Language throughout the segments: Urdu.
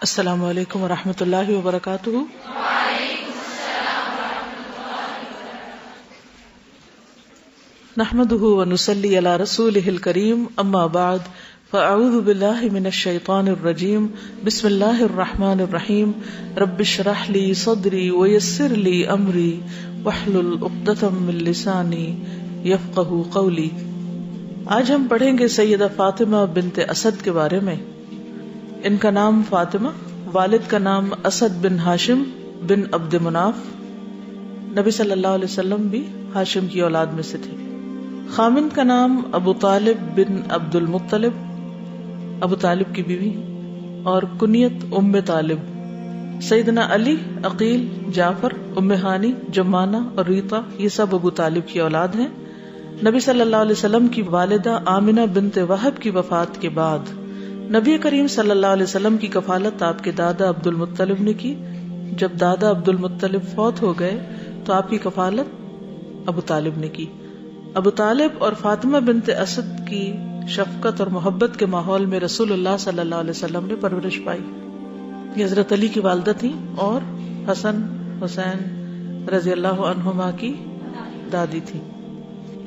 السلام علیکم ورحمۃ اللہ وبرکاتہ۔ نحمده ونصلی علی رسولہ الکریم، اما بعد فاعوذ باللہ من الشیطان الرجیم، بسم اللہ الرحمن الرحیم، رب اشرح لی صدری ویسر لی امری واحلل عقدۃ من لسانی یفقہوا قولی۔ آج ہم پڑھیں گے سیدہ فاطمہ بنت اسد کے بارے میں۔ ان کا نام فاطمہ، والد کا نام اسد بن ہاشم بن عبد مناف، نبی صلی اللہ علیہ وسلم بھی ہاشم کی اولاد میں سے تھے۔ خامند کا نام ابو طالب بن عبد المطلب، ابو طالب کی بیوی، اور کنیت ام طالب۔ سیدنا علی، عقیل، جعفر، ام ہانی، جمانہ اور ریطہ یہ سب ابو طالب کی اولاد ہیں۔ نبی صلی اللہ علیہ وسلم کی والدہ آمنہ بنت وہب کی وفات کے بعد نبی کریم صلی اللہ علیہ وسلم کی کفالت آپ کے دادا عبد المطلب نے کی۔ جب دادا عبد المطلب فوت ہو گئے تو آپ کی کفالت ابو طالب نے کی۔ ابو طالب اور فاطمہ بنت اسد کی شفقت اور محبت کے ماحول میں رسول اللہ صلی اللہ علیہ وسلم نے پرورش پائی۔ یہ حضرت علی کی والدہ تھیں اور حسن حسین رضی اللہ عنہما کی دادی تھی۔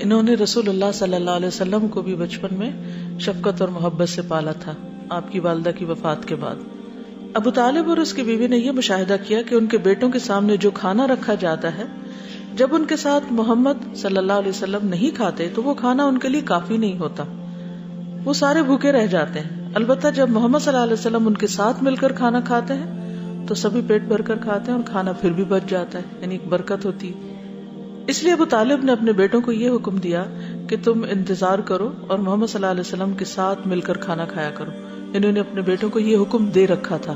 انہوں نے رسول اللہ صلی اللہ علیہ وسلم کو بھی بچپن میں شفقت اور محبت سے پالا تھا۔ آپ کی والدہ کی وفات کے بعد ابو طالب اور اس کی بیوی نے یہ مشاہدہ کیا کہ ان کے بیٹوں کے سامنے جو کھانا رکھا جاتا ہے، جب ان کے ساتھ محمد صلی اللہ علیہ وسلم نہیں کھاتے تو وہ کھانا ان کے لیے کافی نہیں ہوتا، وہ سارے بھوکے رہ جاتے ہیں۔ البتہ جب محمد صلی اللہ علیہ وسلم ان کے ساتھ مل کر کھانا کھاتے ہیں تو سبھی پیٹ بھر کر کھاتے ہیں اور کھانا پھر بھی بچ جاتا ہے، یعنی ایک برکت ہوتی ہے۔ اس لیے ابو طالب نے اپنے بیٹوں کو یہ حکم دیا کہ تم انتظار کرو اور محمد صلی اللہ علیہ وسلم کے ساتھ مل کر کھانا کھایا کرو۔ انہوں نے اپنے بیٹوں کو یہ حکم دے رکھا تھا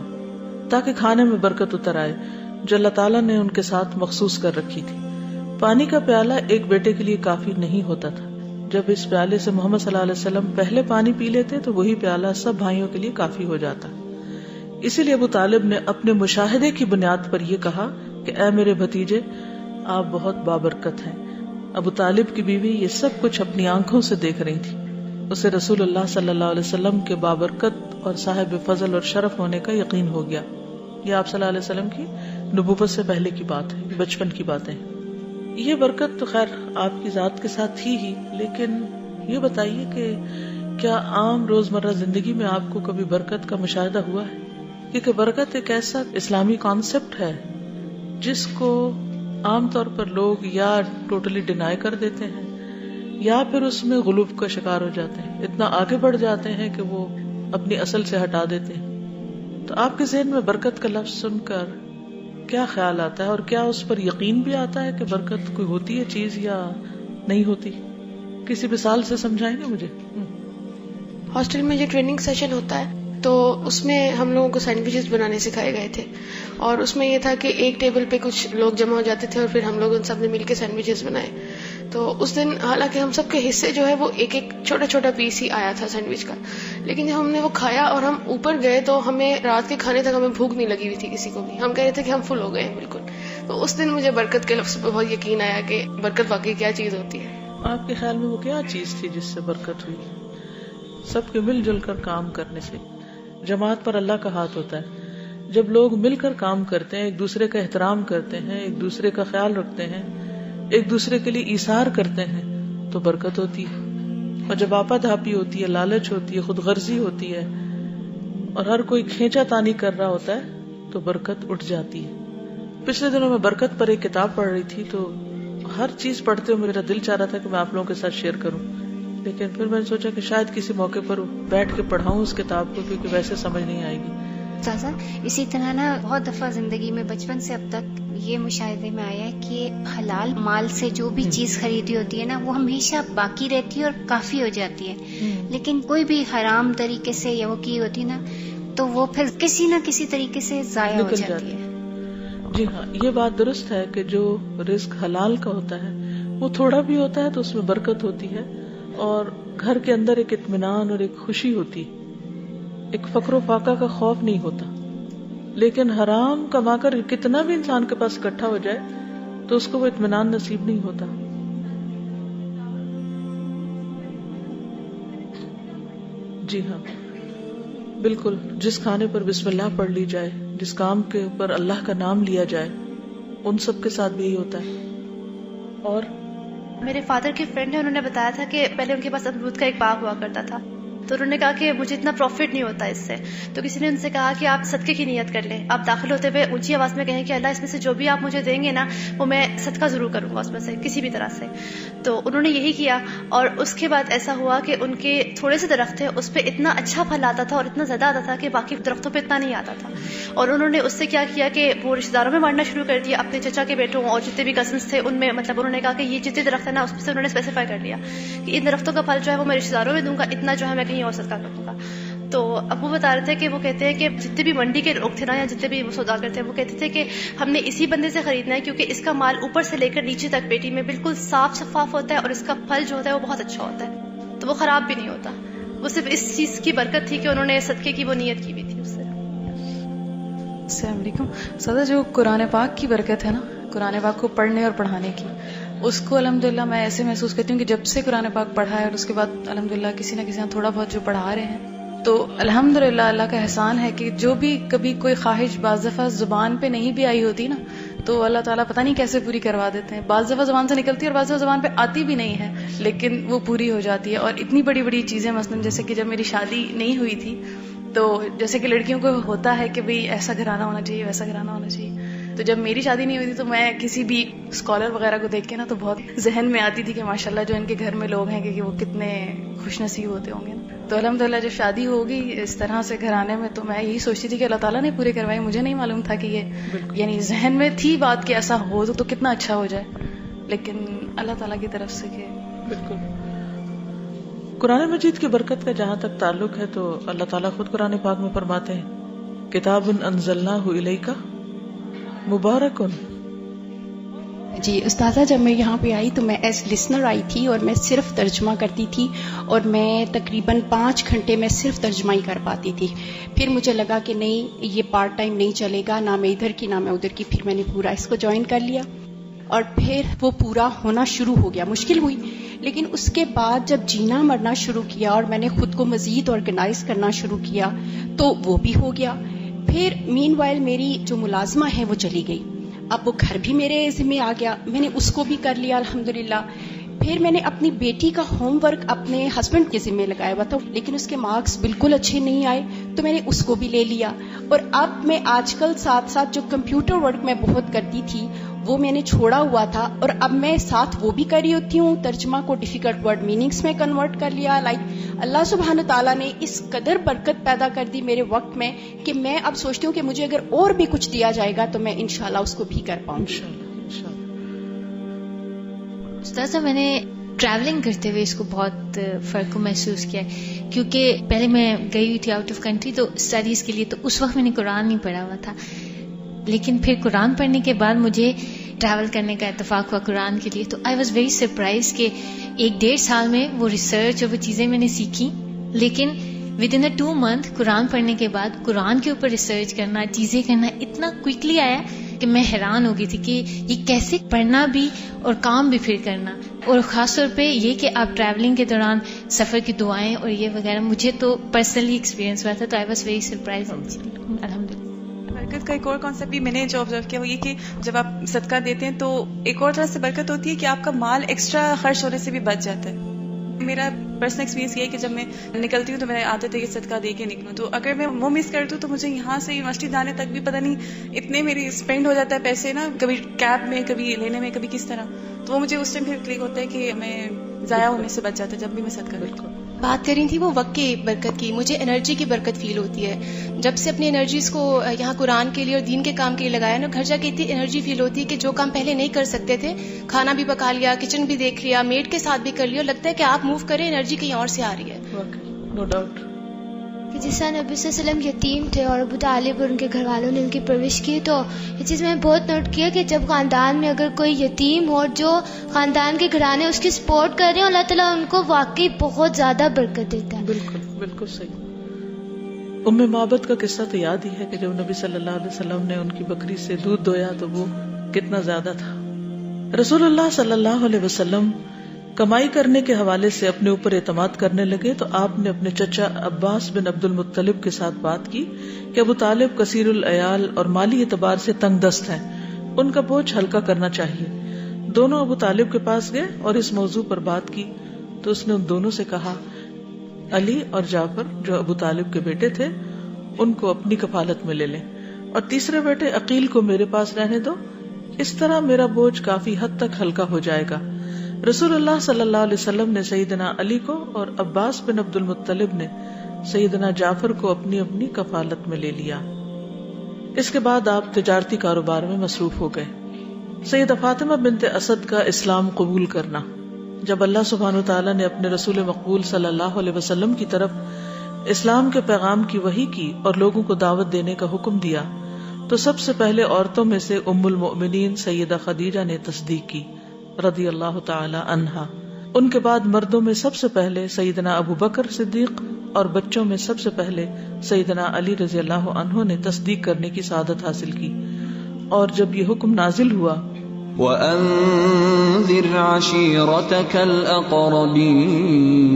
تاکہ کھانے میں برکت اتر آئے جو اللہ تعالیٰ نے ان کے ساتھ مخصوص کر رکھی تھی۔ پانی کا پیالہ ایک بیٹے کے لیے کافی نہیں ہوتا تھا۔ جب اس پیالے سے محمد صلی اللہ علیہ وسلم پہلے پانی پی لیتے تو وہی پیالہ سب بھائیوں کے لیے کافی ہو جاتا۔ اسی لیے ابو طالب نے اپنے مشاہدے کی بنیاد پر یہ کہا کہ اے میرے بھتیجے، آپ بہت بابرکت ہیں۔ ابو طالب کی بیوی یہ سب کچھ اپنی آنکھوں سے دیکھ رہی تھی۔ اسے رسول اللہ صلی اللہ علیہ وسلم کے بابرکت اور صاحب فضل اور شرف ہونے کا یقین ہو گیا۔ یہ آپ صلی اللہ علیہ وسلم کی نبوت سے پہلے کی بات ہے، بچپن کی باتیں۔ یہ برکت تو خیر آپ کی ذات کے ساتھ تھی ہی، لیکن یہ بتائیے کہ کیا عام روزمرہ زندگی میں آپ کو کبھی برکت کا مشاہدہ ہوا ہے؟ کیونکہ برکت ایک ایسا اسلامی کانسیپٹ ہے جس کو عام طور پر لوگ یا ٹوٹلی ڈینائی کر دیتے ہیں یا پھر اس میں غلوب کا شکار ہو جاتے ہیں، اتنا آگے بڑھ جاتے ہیں کہ وہ اپنی اصل سے ہٹا دیتے ہیں۔ تو آپ کے ذہن میں برکت کا لفظ سن کر کیا خیال آتا ہے، اور کیا اس پر یقین بھی آتا ہے کہ برکت کوئی ہوتی ہے چیز یا نہیں ہوتی؟ کسی مثال سے سمجھائیں گے مجھے؟ ہاسٹل میں جو ٹریننگ سیشن ہوتا ہے تو اس میں ہم لوگوں کو سینڈوچز بنانے سکھائے گئے تھے، اور اس میں یہ تھا کہ ایک ٹیبل پہ کچھ لوگ جمع ہو جاتے تھے اور پھر ہم لوگ ان سب نے مل کے سینڈوچز بنائے۔ تو اس دن حالانکہ ہم سب کے حصے جو ہے وہ ایک ایک چھوٹا چھوٹا پیس ہی آیا تھا سینڈوچ کا، لیکن جب ہم نے وہ کھایا اور ہم اوپر گئے تو ہمیں رات کے کھانے تک ہمیں بھوک نہیں لگی ہوئی تھی کسی کو بھی، ہم کہہ رہے تھے کہ ہم فل ہو گئے ہیں بالکل۔ تو اس دن مجھے برکت کے لفظ پہ بہت یقین آیا کہ برکت واقعی کیا چیز ہوتی ہے۔ آپ کے خیال میں وہ کیا چیز تھی جس سے برکت ہوئی؟ سب کے مل جل کر کام کرنے سے۔ جماعت پر اللہ کا ہاتھ ہوتا ہے۔ جب لوگ مل کر کام کرتے ہیں، ایک دوسرے کا احترام کرتے ہیں، ایک دوسرے کا خیال رکھتے ہیں، ایک دوسرے کے لیے ایثار کرتے ہیں تو برکت ہوتی ہے۔ اور جب آپا دھاپی ہوتی ہے، لالچ ہوتی ہے، خود غرضی ہوتی ہے اور ہر کوئی کھینچا تانی کر رہا ہوتا ہے تو برکت اٹھ جاتی ہے۔ پچھلے دنوں میں برکت پر ایک کتاب پڑھ رہی تھی تو ہر چیز پڑھتے ہوئے میرا دل چاہ رہا تھا کہ میں آپ لوگوں کے ساتھ شیئر کروں، لیکن پھر میں نے سوچا کہ شاید کسی موقع پر بیٹھ کے پڑھاؤں اس کتاب کو، کیونکہ ویسے سمجھ نہیں آئے گی۔ تازہ اسی طرح نا بہت دفعہ زندگی میں بچپن سے اب تک یہ مشاہدے میں آیا ہے کہ حلال مال سے جو بھی چیز خریدی ہوتی ہے نا وہ ہمیشہ باقی رہتی ہے اور کافی ہو جاتی ہے، لیکن کوئی بھی حرام طریقے سے یا وہ کی ہوتی نا تو وہ پھر کسی نہ کسی طریقے سے ضائع ہو جاتی ہے۔ جی ہاں، یہ بات درست ہے کہ جو رزق حلال کا ہوتا ہے وہ تھوڑا بھی ہوتا ہے تو اس میں برکت ہوتی ہے اور گھر کے اندر ایک اطمینان اور ایک خوشی ہوتی، ایک فقر و فاقہ کا خوف نہیں ہوتا۔ لیکن حرام کما کر کتنا بھی انسان کے پاس اکٹھا ہو جائے تو اس کو وہ اطمینان نصیب نہیں ہوتا۔ جی ہاں، بالکل. جس کھانے پر بسم اللہ پڑھ لی جائے, جس کام کے اوپر اللہ کا نام لیا جائے, ان سب کے ساتھ بھی یہی ہوتا ہے. اور میرے فادر کے فرینڈ نے انہوں نے بتایا تھا کہ پہلے ان کے پاس امرود کا ایک باغ ہوا کرتا تھا, تو انہوں نے کہا کہ مجھے اتنا پروفٹ نہیں ہوتا اس سے, تو کسی نے ان سے کہا کہ آپ صدقے کی نیت کر لیں, آپ داخل ہوتے ہوئے اونچی آواز میں کہیں کہ اللہ اس میں سے جو بھی آپ مجھے دیں گے نا وہ میں صدقہ ضرور کروں گا اس میں سے کسی بھی طرح سے. تو انہوں نے یہی کیا, اور اس کے بعد ایسا ہوا کہ ان کے تھوڑے سے درخت تھے اس پہ اتنا اچھا پھل آتا تھا اور اتنا زیادہ آتا تھا کہ باقی درختوں پہ اتنا نہیں آتا تھا. اور انہوں نے اس سے کیا کیا کہ وہ رشتے داروں میں بانٹنا شروع کر دیا, اپنے چچا کے بیٹوں اور جتنے بھی کزنس تھے ان میں, مطلب انہوں نے کہا کہ یہ جتنے درخت ہیں نا اس سے انہوں نے اسپیسیفائی کر لیا کہ ان درختوں کا پھل جو ہے وہ میں رشتے داروں میں دوں گا, اتنا جو ہے میں کہیں اور صدقہ کروں گا. تو اب وہ بتا رہے تھے کہ وہ کہتے ہیں کہ جتنے بھی منڈی کے لوگ تھے نا یا جتنے بھی وہ سوداگر تھے وہ کہتے تھے کہ ہم نے اسی بندے سے خریدنا ہے کیونکہ اس کا مال اوپر سے لے کر نیچے تک پیٹی میں بالکل صاف شفاف ہوتا ہے اور اس کا پھل جو ہوتا ہے وہ بہت اچھا ہوتا ہے, تو وہ خراب بھی نہیں ہوتا. وہ صرف اس چیز کی برکت تھی کہ انہوں نے صدقے کی وہ نیت کی بھی تھی اس سے. السلام علیکم. سادہ جو قرآن پاک کی برکت ہے نا, قرآن پاک کو پڑھنے اور پڑھانے کی, اس کو الحمدللہ میں ایسے محسوس کرتی ہوں کہ جب سے قرآن پاک پڑھا ہے اور اس کے بعد الحمدللہ کسی نہ کسی تھوڑا بہت جو پڑھا رہے ہیں, تو الحمدللہ اللہ کا احسان ہے کہ جو بھی کبھی کوئی خواہش بعض دفعہ زبان پہ نہیں بھی آئی ہوتی نا, تو اللہ تعالیٰ پتہ نہیں کیسے پوری کروا دیتے ہیں. بعض دفعہ زبان سے نکلتی ہے اور بعض دفعہ زبان پہ آتی بھی نہیں ہے, لیکن وہ پوری ہو جاتی ہے. اور اتنی بڑی بڑی چیزیں, مثلا جیسے کہ جب میری شادی نہیں ہوئی تھی تو جیسے کہ لڑکیوں کو ہوتا ہے کہ بھئی ایسا گھرانہ ہونا چاہیے, ویسا گھرانہ ہونا چاہیے, تو جب میری شادی نہیں ہوئی تھی تو میں کسی بھی اسکالر وغیرہ کو دیکھ کے نا تو بہت ذہن میں آتی تھی کہ ماشاءاللہ جو ان کے گھر میں لوگ ہیں کہ وہ کتنے خوش نصیب ہوتے ہوں گے. تو الحمدللہ جب شادی ہوگی اس طرح سے گھرانے میں, تو میں یہی سوچتی تھی کہ اللہ تعالیٰ نے پورے کروائی. مجھے نہیں معلوم تھا کہ یہ یعنی ذہن میں تھی بات کہ ایسا ہو تو کتنا اچھا ہو جائے, لیکن اللہ تعالیٰ کی طرف سے کہ بالکل. قرآن مجید کی برکت کا جہاں تک تعلق ہے تو اللہ تعالیٰ خود قرآن پاک میں فرماتے ہیں کتاب انزلناہ الیک مبارک. جی استاذہ, جب میں یہاں پہ آئی تو میں ایز لسنر آئی تھی اور میں صرف ترجمہ کرتی تھی, اور میں تقریباً 5 گھنٹے میں صرف ترجمہ ہی کر پاتی تھی. پھر مجھے لگا کہ نہیں یہ پارٹ ٹائم نہیں چلے گا, نہ میں ادھر کی نہ میں ادھر کی. پھر میں نے پورا اس کو جوائن کر لیا اور پھر وہ پورا ہونا شروع ہو گیا. مشکل ہوئی, لیکن اس کے بعد جب جینا مرنا شروع کیا اور میں نے خود کو مزید آرگنائز کرنا شروع کیا تو وہ بھی ہو گیا. پھر مین وائل میری جو ملازمہ ہے وہ چلی گئی, اب وہ گھر بھی میرے ذمہ آ گیا, میں نے اس کو بھی کر لیا الحمدللہ. پھر میں نے اپنی بیٹی کا ہوم ورک اپنے ہسبینڈ کے ذمہ لگایا ہوا تھا, لیکن اس کے مارکس بالکل اچھے نہیں آئے تو میں نے اس کو بھی لے لیا. اور اب میں آج کل ساتھ ساتھ جو کمپیوٹر ورک میں بہت کرتی تھی وہ میں نے چھوڑا ہوا تھا, اور اب میں ساتھ وہ بھی کر رہی ہوتی ہوں. ترجمہ کو ڈیفیکلٹ ورڈ میننگز میں کنورٹ کر لیا. اللہ سبحانہ تعالیٰ نے اس قدر برکت پیدا کر دی میرے وقت میں کہ میں اب سوچتی ہوں کہ مجھے اگر اور بھی کچھ دیا جائے گا تو میں انشاءاللہ اس کو بھی کر پاؤں. استاذہ, میں نے ٹریولنگ کرتے ہوئے اس کو بہت فرق کو محسوس کیا ہے, کیونکہ پہلے میں گئی ہوئی تھی آؤٹ آف کنٹری تو اسٹڈیز کے لیے, تو اس وقت میں نے قرآن نہیں پڑھا ہوا تھا, لیکن پھر قرآن پڑھنے کے بعد مجھے ٹریول کرنے کا اتفاق ہوا قرآن کے لیے. تو آئی واز ویری سرپرائز کہ 1-1.5 سال میں وہ ریسرچ اور وہ چیزیں میں نے سیکھی, لیکن ود ان 2 month قرآن پڑھنے کے بعد قرآن کے اوپر ریسرچ کرنا, چیزیں کرنا اتنا کوئکلی آیا کہ میں حیران ہو گئی تھی کہ یہ کیسے پڑھنا بھی اور کام بھی پھر کرنا. اور خاص طور پہ یہ کہ آپ ٹریولنگ کے دوران سفر کی دعائیں اور یہ وغیرہ, مجھے تو پرسنلی ایکسپیرینس ہوا تھا, تو آئی واز ویری سرپرائز. الحمدللہ. برکت کا ایک اور کانسیپٹ بھی میں نے جو آبزرو کیا وہ یہ کہ جب آپ صدقہ دیتے ہیں تو ایک اور طرح سے برکت ہوتی ہے کہ آپ کا مال ایکسٹرا خرچ ہونے سے بھی بچ جاتا ہے. میرا پرسنل ایکسپیرینس یہ ہے کہ جب میں نکلتی ہوں تو میرے عادت ہے کہ صدقہ دے کے نکلوں, تو اگر میں وہ مس کر دوں تو مجھے یہاں سے یونیورسٹی جانے تک بھی پتہ نہیں اتنے میری اسپینڈ ہو جاتا ہے پیسے نا, کبھی کیب میں, کبھی لینے میں, کبھی کس طرح. تو وہ مجھے اس ٹائم پھر کلک ہوتا ہے کہ میں ضائع ہونے سے بچ جاتا ہے جب بھی میں صدقہ کرتی ہوں. بات کر رہی تھی وہ وقت کی برکت کی, مجھے انرجی کی برکت فیل ہوتی ہے جب سے اپنی انرجیز کو یہاں قرآن کے لیے اور دین کے کام کے لیے لگایا نا. گھر جا کے اتنی انرجی فیل ہوتی ہے کہ جو کام پہلے نہیں کر سکتے تھے, کھانا بھی پکا لیا, کچن بھی دیکھ لیا, میڈ کے ساتھ بھی کر لیا, لگتا ہے کہ آپ موو کریں, انرجی کہیں اور سے آ رہی ہے. نو ڈاؤٹ کہ جس طرح نبی صلی اللہ علیہ وسلم یتیم تھے اور ابو طالب اور ان کے گھر والوں نے ان کی پرورش کی, تو یہ چیز میں نے بہت نوٹ کیا کہ جب خاندان میں اگر کوئی یتیم ہو, جو خاندان کے گھرانے اس کی سپورٹ کر رہے ہیں, اللہ تعالیٰ ان کو واقعی بہت زیادہ برکت دیتا ہے. بالکل بالکل صحیح. معبد کا قصہ تو یاد ہی ہے کہ جب نبی صلی اللہ علیہ وسلم نے ان کی بکری سے دودھ دویا تو وہ کتنا زیادہ تھا. رسول اللہ صلی اللہ علیہ وسلم کمائی کرنے کے حوالے سے اپنے اوپر اعتماد کرنے لگے تو آپ نے اپنے چچا عباس بن عبد المطلب کے ساتھ بات کی کہ ابو طالب کثیر العیال اور مالی اعتبار سے تنگ دست ہیں، ان کا بوجھ ہلکا کرنا چاہیے. دونوں ابو طالب کے پاس گئے اور اس موضوع پر بات کی تو اس نے ان دونوں سے کہا علی اور جعفر جو ابو طالب کے بیٹے تھے ان کو اپنی کفالت میں لے لیں اور تیسرے بیٹے عقیل کو میرے پاس رہنے دو، اس طرح میرا بوجھ کافی حد تک ہلکا ہو جائے گا. رسول اللہ صلی اللہ علیہ وسلم نے سیدنا علی کو اور عباس بن عبد المطلب نے سیدنا جعفر کو اپنی اپنی کفالت میں لے لیا. اس کے بعد آپ تجارتی کاروبار میں مصروف ہو گئے. سیدہ فاطمہ بنت اسد کا اسلام قبول کرنا. جب اللہ سبحانہ وتعالی نے اپنے رسول مقبول صلی اللہ علیہ وسلم کی طرف اسلام کے پیغام کی وحی کی اور لوگوں کو دعوت دینے کا حکم دیا تو سب سے پہلے عورتوں میں سے ام المؤمنین سیدہ خدیجہ نے تصدیق کی رضی اللہ تعالی عنہا. ان کے بعد مردوں میں سب سے پہلے سیدنا ابو بکر صدیق اور بچوں میں سب سے پہلے سیدنا علی رضی اللہ عنہ نے تصدیق کرنے کی سعادت حاصل کی. اور جب یہ حکم نازل ہوا وَأَنذِرْ عَشِيرَتَكَ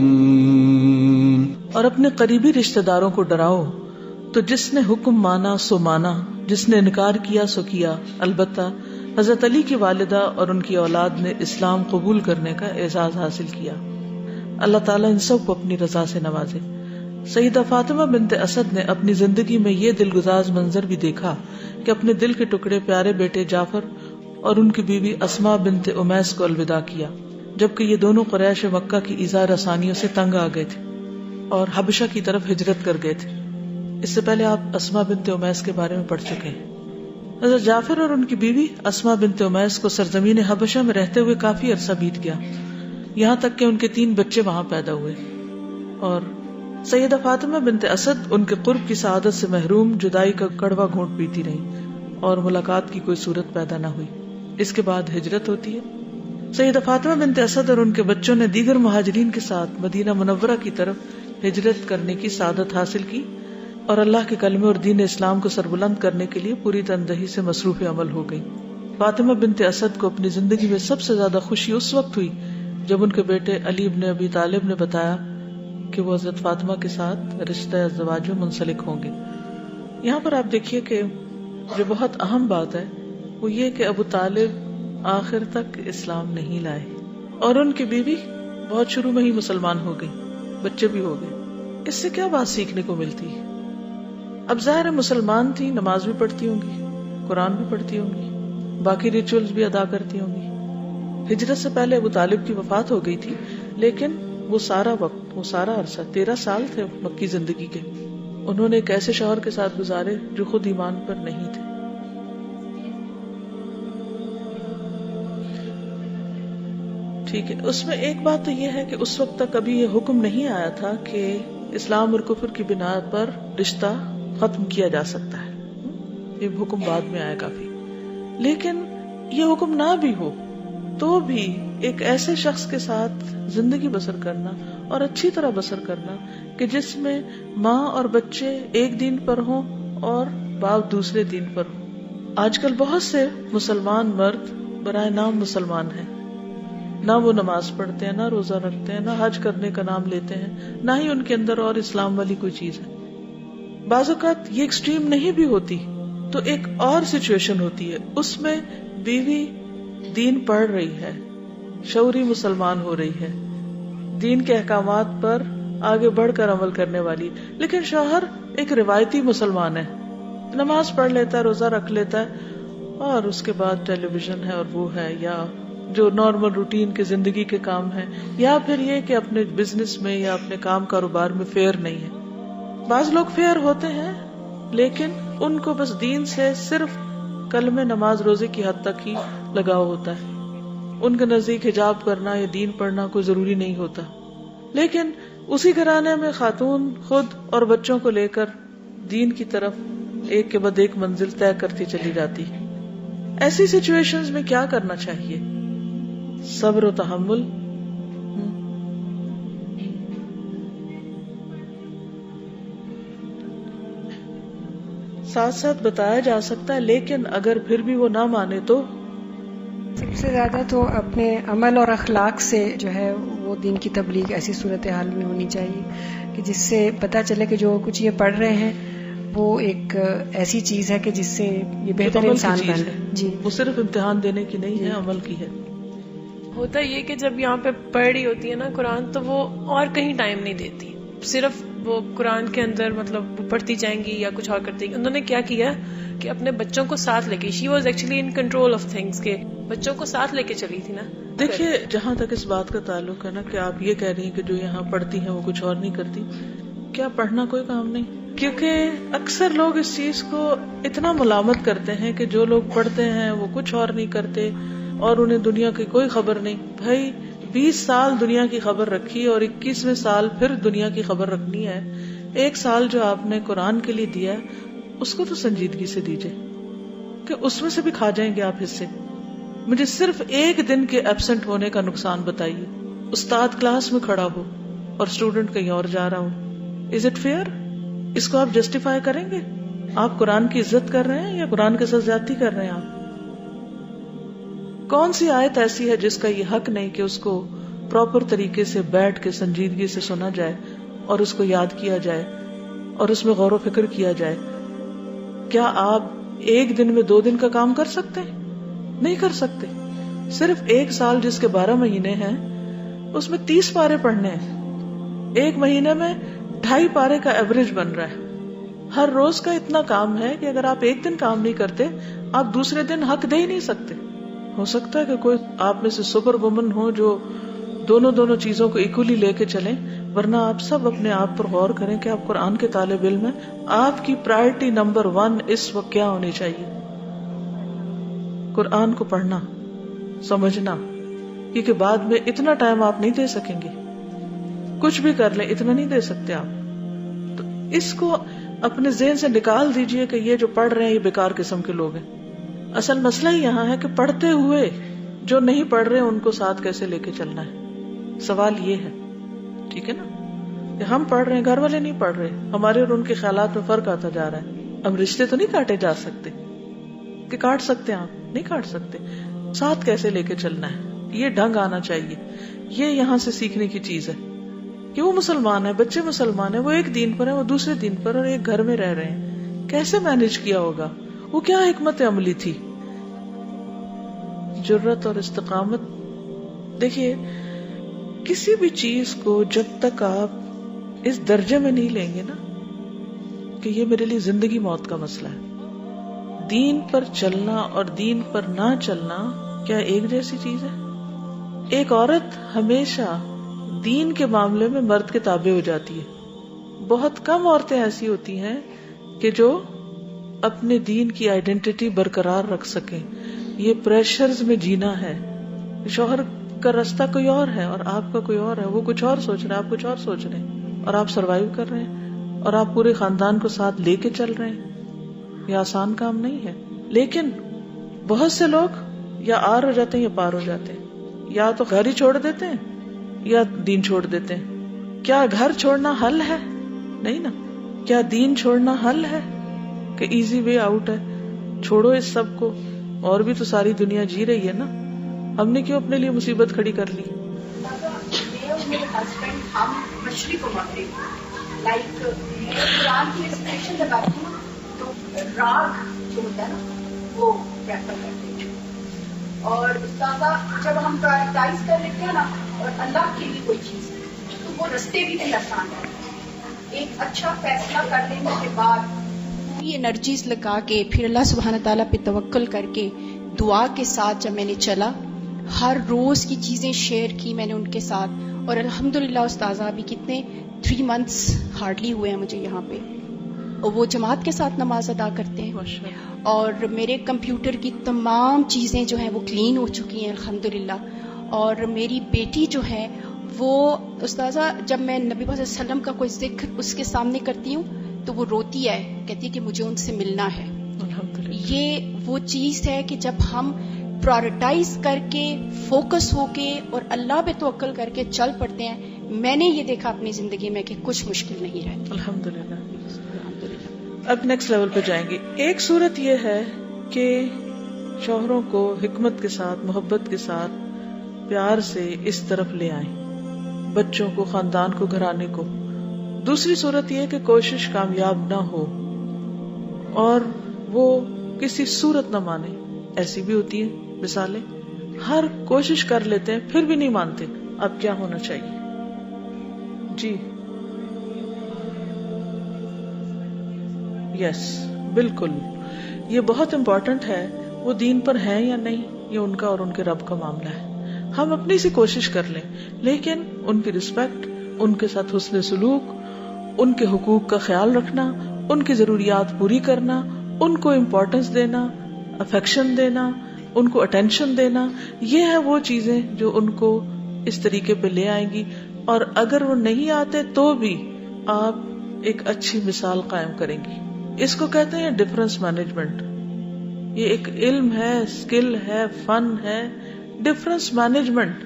الْأَقْرَبِينَ، اور اپنے قریبی رشتہ داروں کو ڈراؤ، تو جس نے حکم مانا سو مانا، جس نے انکار کیا سو کیا. البتہ حضرت علی کی والدہ اور ان کی اولاد نے اسلام قبول کرنے کا اعزاز حاصل کیا. اللہ تعالیٰ ان سب کو اپنی رضا سے نوازے. سیدہ فاطمہ بنت اسد نے اپنی زندگی میں یہ دلگزار منظر بھی دیکھا کہ اپنے دل کے ٹکڑے پیارے بیٹے جعفر اور ان کی بیوی اسماء بنت امیس کو الوداع کیا، جبکہ یہ دونوں قریش مکہ کی ایذا رسانیوں سے تنگ آ گئے تھے اور حبشہ کی طرف ہجرت کر گئے تھے. اس سے پہلے آپ اسماء بنت امیس کے بارے میں پڑھ چکے ہیں. حضرت جعفر اور ان کی بیوی اسماء بنت امیس کو سرزمین حبشہ میں رہتے ہوئے کافی عرصہ بیت گیا، یہاں تک کہ ان کے 3 بچے وہاں پیدا ہوئے. اور سیدہ فاطمہ بنت اسد ان کے قرب کی سعادت سے محروم جدائی کا کڑوا گھونٹ پیتی رہی اور ملاقات کی کوئی صورت پیدا نہ ہوئی. اس کے بعد ہجرت ہوتی ہے. سیدہ فاطمہ بنت اسد اور ان کے بچوں نے دیگر مہاجرین کے ساتھ مدینہ منورہ کی طرف ہجرت کرنے کی سعادت حاصل کی اور اللہ کے کلمے اور دین اسلام کو سربلند کرنے کے لیے پوری تندہی سے مصروف عمل ہو گئی. فاطمہ بنت اسد کو اپنی زندگی میں سب سے زیادہ خوشی اس وقت ہوئی جب ان کے بیٹے علی بن ابی طالب نے بتایا کہ وہ حضرت فاطمہ کے ساتھ رشتہ ازدواج میں منسلک ہوں گے. یہاں پر آپ دیکھیے کہ جو بہت اہم بات ہے وہ یہ کہ ابو طالب آخر تک اسلام نہیں لائے اور ان کی بیوی بہت شروع میں ہی مسلمان ہو گئی، بچے بھی ہو گئے. اس سے کیا بات سیکھنے کو ملتی ہے؟ اب ظاہر مسلمان تھی، نماز بھی پڑھتی ہوں گی، قرآن بھی پڑھتی ہوں گی، باقی ریچولز بھی ادا کرتی ہوں گی. ہجرت سے پہلے ابو طالب کی وفات ہو گئی تھی، لیکن وہ سارا وقت، وہ سارا عرصہ 13 سال تھے مکی زندگی کے، انہوں نے ایک ایسے شوہر کے ساتھ گزارے جو خود ایمان پر نہیں تھے. ٹھیک ہے، اس میں ایک بات تو یہ ہے کہ اس وقت تک ابھی یہ حکم نہیں آیا تھا کہ اسلام اور کفر کی بنا پر رشتہ ختم کیا جا سکتا ہے. یہ حکم بعد میں آیا کافی. لیکن یہ حکم نہ بھی ہو تو بھی ایک ایسے شخص کے ساتھ زندگی بسر کرنا اور اچھی طرح بسر کرنا کہ جس میں ماں اور بچے ایک دین پر ہوں اور باپ دوسرے دین پر ہوں. آج کل بہت سے مسلمان مرد برائے نام مسلمان ہیں، نہ وہ نماز پڑھتے ہیں، نہ روزہ رکھتے ہیں، نہ حج کرنے کا نام لیتے ہیں، نہ ہی ان کے اندر اور اسلام والی کوئی چیز ہے. بعض اوقات یہ ایکسٹریم نہیں بھی ہوتی تو ایک اور سچویشن ہوتی ہے، اس میں بیوی دین پڑھ رہی ہے، شعوری مسلمان ہو رہی ہے، دین کے احکامات پر آگے بڑھ کر عمل کرنے والی، لیکن شوہر ایک روایتی مسلمان ہے، نماز پڑھ لیتا ہے، روزہ رکھ لیتا ہے، اور اس کے بعد ٹیلی ویژن ہے اور وہ ہے، یا جو نارمل روٹین کے زندگی کے کام ہیں، یا پھر یہ کہ اپنے بزنس میں یا اپنے کام کاروبار میں فیئر نہیں ہے. بعض لوگ فیئر ہوتے ہیں لیکن ان کو بس دین سے صرف کلمے نماز روزے کی حد تک ہی لگاؤ ہوتا ہے، ان کے نزدیک حجاب کرنا یا دین پڑھنا کوئی ضروری نہیں ہوتا. لیکن اسی گھرانے میں خاتون خود اور بچوں کو لے کر دین کی طرف ایک کے بعد ایک منزل طے کرتی چلی جاتی. ایسی سچویشنز میں کیا کرنا چاہیے؟ صبر و تحمل. ساتھ ساتھ بتایا جا سکتا ہے، لیکن اگر پھر بھی وہ نہ مانے تو سب سے زیادہ تو اپنے عمل اور اخلاق سے جو ہے وہ دین کی تبلیغ ایسی صورتحال میں ہونی چاہیے کہ جس سے پتہ چلے کہ جو کچھ یہ پڑھ رہے ہیں وہ ایک ایسی چیز ہے کہ جس سے یہ بہتر انسان بن جائے. جی وہ صرف امتحان دینے کی نہیں ہے، عمل کی ہے. ہوتا یہ کہ جب یہاں پہ پڑھ رہی ہوتی ہے نا قرآن تو وہ اور کہیں ٹائم نہیں دیتی، صرف وہ قرآن کے اندر مطلب پڑھتی جائیں گی یا کچھ اور کرتی. انہوں نے کیا کیا کہ اپنے بچوں کو ساتھ لے کے، she was actually in control of things, کے بچوں کو ساتھ لے کے چلی تھی نا. دیکھیے جہاں تک اس بات کا تعلق ہے نا کہ آپ یہ کہہ رہی ہیں کہ جو یہاں پڑھتی ہیں وہ کچھ اور نہیں کرتی، کیا پڑھنا کوئی کام نہیں؟ کیونکہ اکثر لوگ اس چیز کو اتنا ملامت کرتے ہیں کہ جو لوگ پڑھتے ہیں وہ کچھ اور نہیں کرتے اور انہیں دنیا کی کوئی خبر نہیں. بھائی 20 سال دنیا کی خبر رکھی اور 21ویں سال پھر دنیا کی خبر رکھنی ہے. 1 سال جو آپ نے قرآن کے لیے دیا ہے اس کو تو سنجیدگی سے دیجئے کہ اس میں سے بھی کھا جائیں گے آپ حصے. مجھے صرف 1 دن کے ایبسنٹ ہونے کا نقصان بتائیے. استاد کلاس میں کھڑا ہو اور اسٹوڈنٹ کہیں اور جا رہا ہو. Is it fair? اس کو آپ جسٹیفائی کریں گے؟ آپ قرآن کی عزت کر رہے ہیں یا قرآن کے ساتھ زیادتی کر رہے ہیں؟ آپ کون سی آیت ایسی ہے جس کا یہ حق نہیں کہ اس کو پراپر طریقے سے بیٹھ کے سنجیدگی سے سنا جائے اور اس کو یاد کیا جائے اور اس میں غور و فکر کیا جائے؟ کیا آپ 1 دن میں 2 دن کا کام کر سکتے ہیں؟ نہیں کر سکتے. صرف 1 سال جس کے 12 مہینے ہیں اس میں 30 پارے پڑھنے ہیں. 1 مہینے میں 2.5 پارے کا ایوریج بن رہا ہے. ہر روز کا اتنا کام ہے کہ اگر آپ 1 دن کام نہیں کرتے آپ دوسرے دن حق دے ہی نہیں سکتے. ہو سکتا ہے کہ کوئی آپ میں سے سپر وومن ہو جو دونوں چیزوں کو ایکولی لے کے چلیں، ورنہ آپ سب اپنے آپ پر غور کریں کہ آپ قرآن کے طالب علم ہیں. آپ کی پرائرٹی نمبر 1 اس وقت کیا ہونی چاہیے؟ قرآن کو پڑھنا، سمجھنا، کیونکہ بعد میں اتنا ٹائم آپ نہیں دے سکیں گے. کچھ بھی کر لیں اتنا نہیں دے سکتے آپ. تو اس کو اپنے ذہن سے نکال دیجئے کہ یہ جو پڑھ رہے ہیں یہ بیکار قسم کے لوگ ہیں. اصل مسئلہ یہاں ہے کہ پڑھتے ہوئے جو نہیں پڑھ رہے ان کو ساتھ کیسے لے کے چلنا ہے. سوال یہ ہے، ٹھیک ہے نا، کہ ہم پڑھ رہے ہیں، گھر والے نہیں پڑھ رہے، ہمارے اور ان کے خیالات میں فرق آتا جا رہا ہے. اب رشتے تو نہیں کاٹے جا سکتے کہ کاٹ سکتے ہیں، آپ نہیں کاٹ سکتے. ساتھ کیسے لے کے چلنا ہے یہ ڈھنگ آنا چاہیے. یہ یہاں سے سیکھنے کی چیز ہے کہ وہ مسلمان ہے، بچے مسلمان ہیں، وہ ایک دین پر ہیں، وہ دوسرے دین پر اور ایک گھر میں رہ رہے ہیں. کیسے مینج کیا ہوگا؟ وہ کیا حکمت عملی تھی؟ جرت اور استقامت. دیکھیے کسی بھی چیز کو جب تک آپ اس درجے میں نہیں لیں گے نا کہ یہ میرے لیے زندگی موت کا مسئلہ ہے، دین پر چلنا اور دین پر نہ چلنا کیا ایک جیسی چیز ہے؟ ایک عورت ہمیشہ دین کے معاملے میں مرد کے تابع ہو جاتی ہے. بہت کم عورتیں ایسی ہوتی ہیں کہ جو اپنے دین کی آئیڈینٹی برقرار رکھ سکیں. یہ پریشرز میں جینا ہے. شوہر کا راستہ کوئی اور ہے اور آپ کا کوئی اور ہے، وہ کچھ اور سوچ رہے ہیں، آپ کچھ اور سوچ رہے ہیں، اور آپ سروائیو کر رہے ہیں اور آپ پورے خاندان کو ساتھ لے کے چل رہے ہیں. یہ آسان کام نہیں ہے. لیکن بہت سے لوگ یا آر ہو جاتے ہیں یا پار ہو جاتے ہیں، یا تو گھر ہی چھوڑ دیتے ہیں یا دین چھوڑ دیتے ہیں. کیا گھر چھوڑنا حل ہے؟ نہیں نا. کیا دین چھوڑنا حل ہے کہ ایزی وے آؤٹ ہے؟ چھوڑو اس سب کو، اور بھی تو ساری دنیا جی رہی ہے نا. ہم نے کیوں اپنے لیے مصیبت کھڑی کر لی؟ میرے ہسبینڈ ہم مشرق و مغرب لائک قرآن کی ریسپیکشن لگاتی ہوں تو راگ جو ہوتا ہے نا وہ پریفر کرتے ہیں. اور استاذہ جب ہم پرائرٹائز کر لیتے ہیں نا اور اللہ کے لیے کوئی چیز تو وہ رستے بھی نہیں آسان ہے. ایک اچھا فیصلہ کر لینے کے بعد پوری انرجیز لگا کے پھر اللہ سبحانہ تعالیٰ پہ توکل کر کے دعا کے ساتھ جب میں نے چلا، ہر روز کی چیزیں شیئر کی میں نے ان کے ساتھ. اور الحمدللہ استاذہ ابھی کتنے 3 months ہارڈلی ہوئے ہیں مجھے یہاں پہ. اور وہ جماعت کے ساتھ نماز ادا کرتے ہیں اور میرے کمپیوٹر کی تمام چیزیں جو ہیں وہ کلین ہو چکی ہیں الحمدللہ. اور میری بیٹی جو ہے وہ استاذہ جب میں نبی پاک صلی اللہ علیہ وسلم کا کوئی ذکر اس کے سامنے کرتی ہوں تو وہ روتی ہے، کہتی ہے کہ مجھے ان سے ملنا ہے. یہ وہ چیز ہے کہ جب ہم پرائرٹائز کر کے فوکس ہو کے اور اللہ پہ توکل کر کے چل پڑتے ہیں، میں نے یہ دیکھا اپنی زندگی میں کہ کچھ مشکل نہیں رہتی. الحمدللہ. اب نیکسٹ لیول پہ جائیں گے. ایک صورت یہ ہے کہ شوہروں کو حکمت کے ساتھ، محبت کے ساتھ، پیار سے اس طرف لے آئیں، بچوں کو، خاندان کو، گھرانے کو. دوسری صورت یہ کہ کوشش کامیاب نہ ہو اور وہ کسی صورت نہ مانے. ایسی بھی ہوتی ہے مثالیں، ہر کوشش کر لیتے ہیں پھر بھی نہیں مانتے. اب کیا ہونا چاہیے؟ جی یس بالکل، یہ بہت امپورٹنٹ ہے. وہ دین پر ہیں یا نہیں، یہ ان کا اور ان کے رب کا معاملہ ہے. ہم اپنی سی کوشش کر لیں، لیکن ان کی رسپیکٹ، ان کے ساتھ حسن سلوک، ان کے حقوق کا خیال رکھنا، ان کی ضروریات پوری کرنا، ان کو امپورٹنس دینا، افیکشن دینا، ان کو اٹینشن دینا، یہ ہے وہ چیزیں جو ان کو اس طریقے پہ لے آئیں گی. اور اگر وہ نہیں آتے تو بھی آپ ایک اچھی مثال قائم کریں گی. اس کو کہتے ہیں ڈفرنس مینجمنٹ. یہ ایک علم ہے، اسکل ہے، فن ہے، ڈفرنس مینجمنٹ.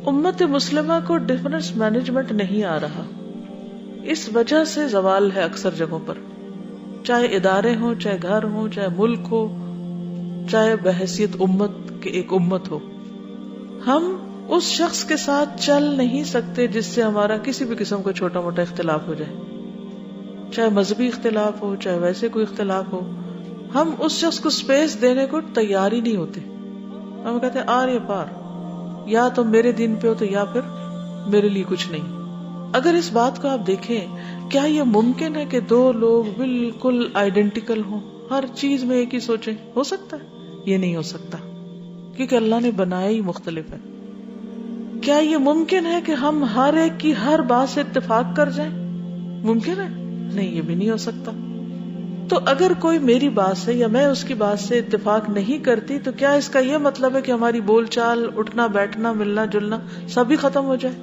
امت مسلمہ کو ڈفرنس مینجمنٹ نہیں آ رہا، اس وجہ سے زوال ہے اکثر جگہوں پر، چاہے ادارے ہوں، چاہے گھر ہوں، چاہے ملک ہو، چاہے بحیثیت امت کے ایک امت ہو. ہم اس شخص کے ساتھ چل نہیں سکتے جس سے ہمارا کسی بھی قسم کا چھوٹا موٹا اختلاف ہو جائے، چاہے مذہبی اختلاف ہو، چاہے ویسے کوئی اختلاف ہو. ہم اس شخص کو سپیس دینے کو تیار ہی نہیں ہوتے. ہم کہتے ہیں آر یا پار، یا تو میرے دین پہ ہو تو یا پھر میرے لیے کچھ نہیں. اگر اس بات کو آپ دیکھیں، کیا یہ ممکن ہے کہ دو لوگ بالکل آئیڈینٹیکل ہوں، ہر چیز میں ایک ہی سوچیں؟ ہو سکتا ہے؟ یہ نہیں ہو سکتا، کیونکہ اللہ نے بنایا ہی مختلف ہے. کیا یہ ممکن ہے کہ ہم ہر ایک کی ہر بات سے اتفاق کر جائیں؟ ممکن ہے؟ نہیں، یہ بھی نہیں ہو سکتا. تو اگر کوئی میری بات سے یا میں اس کی بات سے اتفاق نہیں کرتی تو کیا اس کا یہ مطلب ہے کہ ہماری بول چال، اٹھنا بیٹھنا، ملنا جلنا سب ہی ختم ہو جائے؟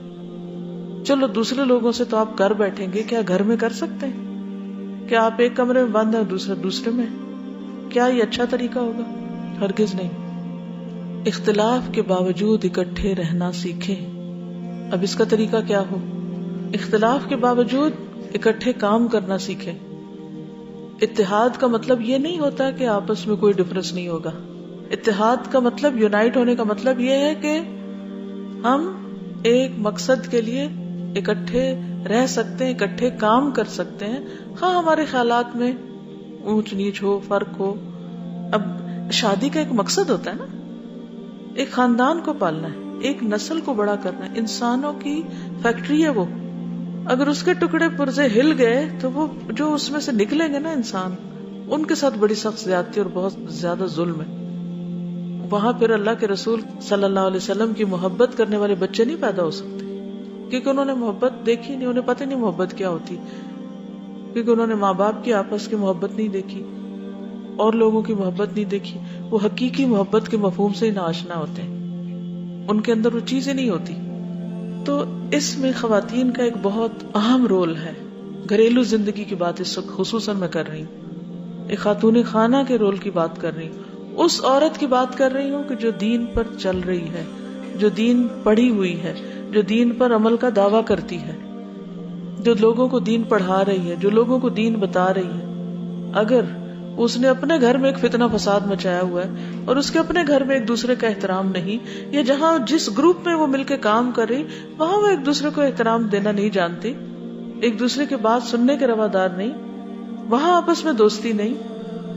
چلو دوسرے لوگوں سے تو آپ کر بیٹھیں گے، کیا گھر میں کر سکتے ہیں؟ کیا آپ ایک کمرے میں بند ہیں دوسرے میں؟ کیا یہ اچھا طریقہ ہوگا؟ ہرگز نہیں. اختلاف کے باوجود اکٹھے رہنا سیکھیں. اب اس کا طریقہ کیا ہو؟ اختلاف کے باوجود اکٹھے کام کرنا سیکھیں. اتحاد کا مطلب یہ نہیں ہوتا کہ آپس میں کوئی ڈفرنس نہیں ہوگا. اتحاد کا مطلب، یونائٹ ہونے کا مطلب یہ ہے کہ ہم ایک مقصد کے لیے اکٹھے رہ سکتے ہیں، اکٹھے کام کر سکتے ہیں. ہاں ہمارے خیالات میں اونچ نیچ ہو، فرق ہو. اب شادی کا ایک مقصد ہوتا ہے نا، ایک خاندان کو پالنا ہے، ایک نسل کو بڑا کرنا ہے. انسانوں کی فیکٹری ہے وہ. اگر اس کے ٹکڑے پرزے ہل گئے تو وہ جو اس میں سے نکلیں گے نا انسان، ان کے ساتھ بڑی سخت زیادتی اور بہت زیادہ ظلم ہے. وہاں پھر اللہ کے رسول صلی اللہ علیہ وسلم کی محبت کرنے والے بچے نہیں پیدا ہو سکتے، کیونکہ انہوں نے محبت دیکھی نہیں، انہیں پتہ نہیں محبت کیا ہوتی، کیونکہ انہوں نے ماں باپ کی آپس کی محبت نہیں دیکھی اور لوگوں کی محبت نہیں دیکھی. وہ حقیقی محبت کے مفہوم سے ہی ناآشنا ہوتے ہیں، ان کے اندر وہ چیزیں نہیں ہوتی. تو اس میں خواتین کا ایک بہت اہم رول ہے. گھریلو زندگی کی بات اس وقت خصوصاً میں کر رہی ہوں، ایک خاتون خانہ کے رول کی بات کر رہی ہوں، اس عورت کی بات کر رہی ہوں کہ جو دین پر چل رہی ہے، جو دین پڑھی ہوئی ہے، جو دین پر عمل کا دعویٰ کرتی ہے، جو لوگوں کو دین پڑھا رہی ہے، جو لوگوں کو دین بتا رہی ہے. اگر اس نے اپنے گھر میں ایک فتنہ فساد مچایا ہوا ہے اور اس کے اپنے گھر میں ایک دوسرے کا احترام نہیں، یا جہاں جس گروپ میں وہ مل کے کام کر رہی وہاں وہ ایک دوسرے کو احترام دینا نہیں جانتی، ایک دوسرے کی بات سننے کے روادار نہیں، وہاں آپس میں دوستی نہیں،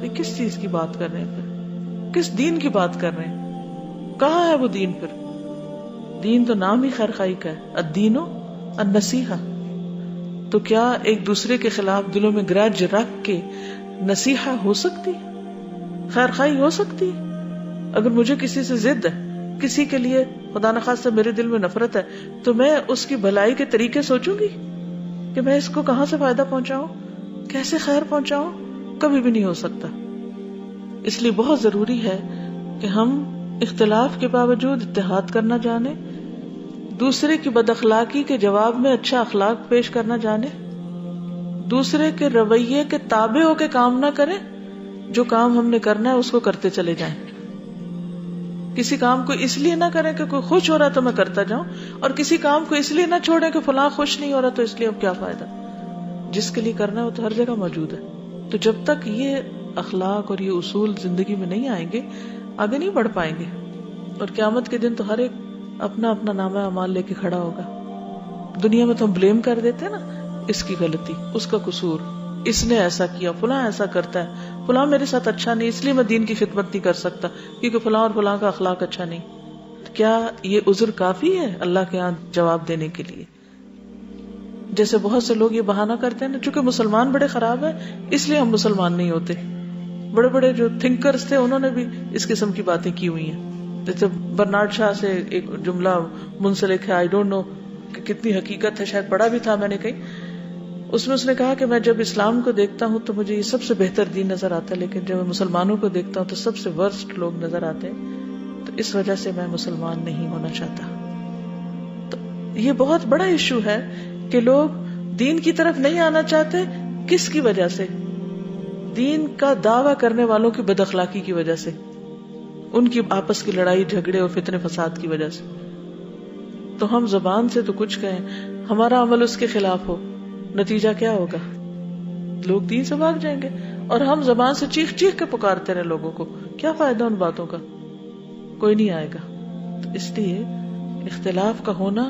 یہ کس چیز کی بات کر رہے ہیں پھر؟ کس دین کی بات کر رہے ہیں؟ کہاں ہے وہ دین پھر؟ دین تو نام ہی خیر خائی کا ہے، الدین النصیحہ. تو کیا ایک دوسرے کے خلاف دلوں میں گرج رکھ کے نصیحہ ہو سکتی، خیر خائی ہو سکتی؟ اگر مجھے کسی سے ضد ہے، کسی کے لیے خدا نخواستہ میرے دل میں نفرت ہے، تو میں اس کی بھلائی کے طریقے سوچوں گی کہ میں اس کو کہاں سے فائدہ پہنچاؤں، کیسے خیر پہنچاؤں؟ کبھی بھی نہیں ہو سکتا. اس لیے بہت ضروری ہے کہ ہم اختلاف کے باوجود اتحاد کرنا جانیں، دوسرے کی بد اخلاقی کے جواب میں اچھا اخلاق پیش کرنا جانیں، دوسرے کے رویے کے تابع ہو کے کام نہ کریں، جو کام ہم نے کرنا ہے اس کو کرتے چلے جائیں. کسی کام کو اس لیے نہ کریں کہ کوئی خوش ہو رہا تو میں کرتا جاؤں، اور کسی کام کو اس لیے نہ چھوڑیں کہ فلاں خوش نہیں ہو رہا تو اس لیے اب کیا فائدہ. جس کے لیے کرنا ہے وہ تو ہر جگہ موجود ہے. تو جب تک یہ اخلاق اور یہ اصول زندگی میں نہیں آئیں گے، آگے نہیں بڑھ پائیں گے. اور قیامت کے دن تو ہر ایک اپنا اپنا نامہ اعمال لے کے کھڑا ہوگا. دنیا میں تو ہم بلیم کر دیتے ہیں نا, اس کی غلطی, اس کا قصور, اس نے ایسا کیا, فلاں ایسا کرتا ہے, فلاں میرے ساتھ اچھا نہیں اس لیے میں دین کی خدمت نہیں کر سکتا کیونکہ فلاں اور فلاں کا اخلاق اچھا نہیں. کیا یہ عذر کافی ہے اللہ کے ہاں جواب دینے کے لیے؟ جیسے بہت سے لوگ یہ بہانہ کرتے ہیں نا, چونکہ مسلمان بڑے خراب ہیں اس لیے ہم مسلمان نہیں ہوتے. بڑے بڑے جو تھنکرز تھے انہوں نے بھی اس قسم کی باتیں کی ہوئی ہیں. جیسے برنارڈ شاہ سے ایک جملہ منسلک ہے, آئی ڈونٹ نو کہ کتنی حقیقت ہے, شاید پڑھا بھی تھا میں نے کہیں. اس میں اس نے کہا کہ میں جب اسلام کو دیکھتا ہوں تو مجھے یہ سب سے بہتر دین نظر آتا ہے, لیکن جب میں مسلمانوں کو دیکھتا ہوں تو سب سے ورسٹ لوگ نظر آتے ہیں, تو اس وجہ سے میں مسلمان نہیں ہونا چاہتا. تو یہ بہت بڑا ایشو ہے کہ لوگ دین کی طرف نہیں آنا چاہتے. کس کی وجہ سے؟ دین کا دعویٰ کرنے والوں کی بد اخلاقی کی وجہ سے, ان کی آپس کی لڑائی جھگڑے اور فتنے فساد کی وجہ سے. تو ہم زبان سے تو کچھ کہیں, ہمارا عمل اس کے خلاف ہو, نتیجہ کیا ہوگا؟ لوگ دین سے بھاگ جائیں گے. اور ہم زبان سے چیخ چیخ کے پکارتے رہے لوگوں کو, کیا فائدہ ان باتوں کا؟ کوئی نہیں آئے گا. تو اس لیے اختلاف کا ہونا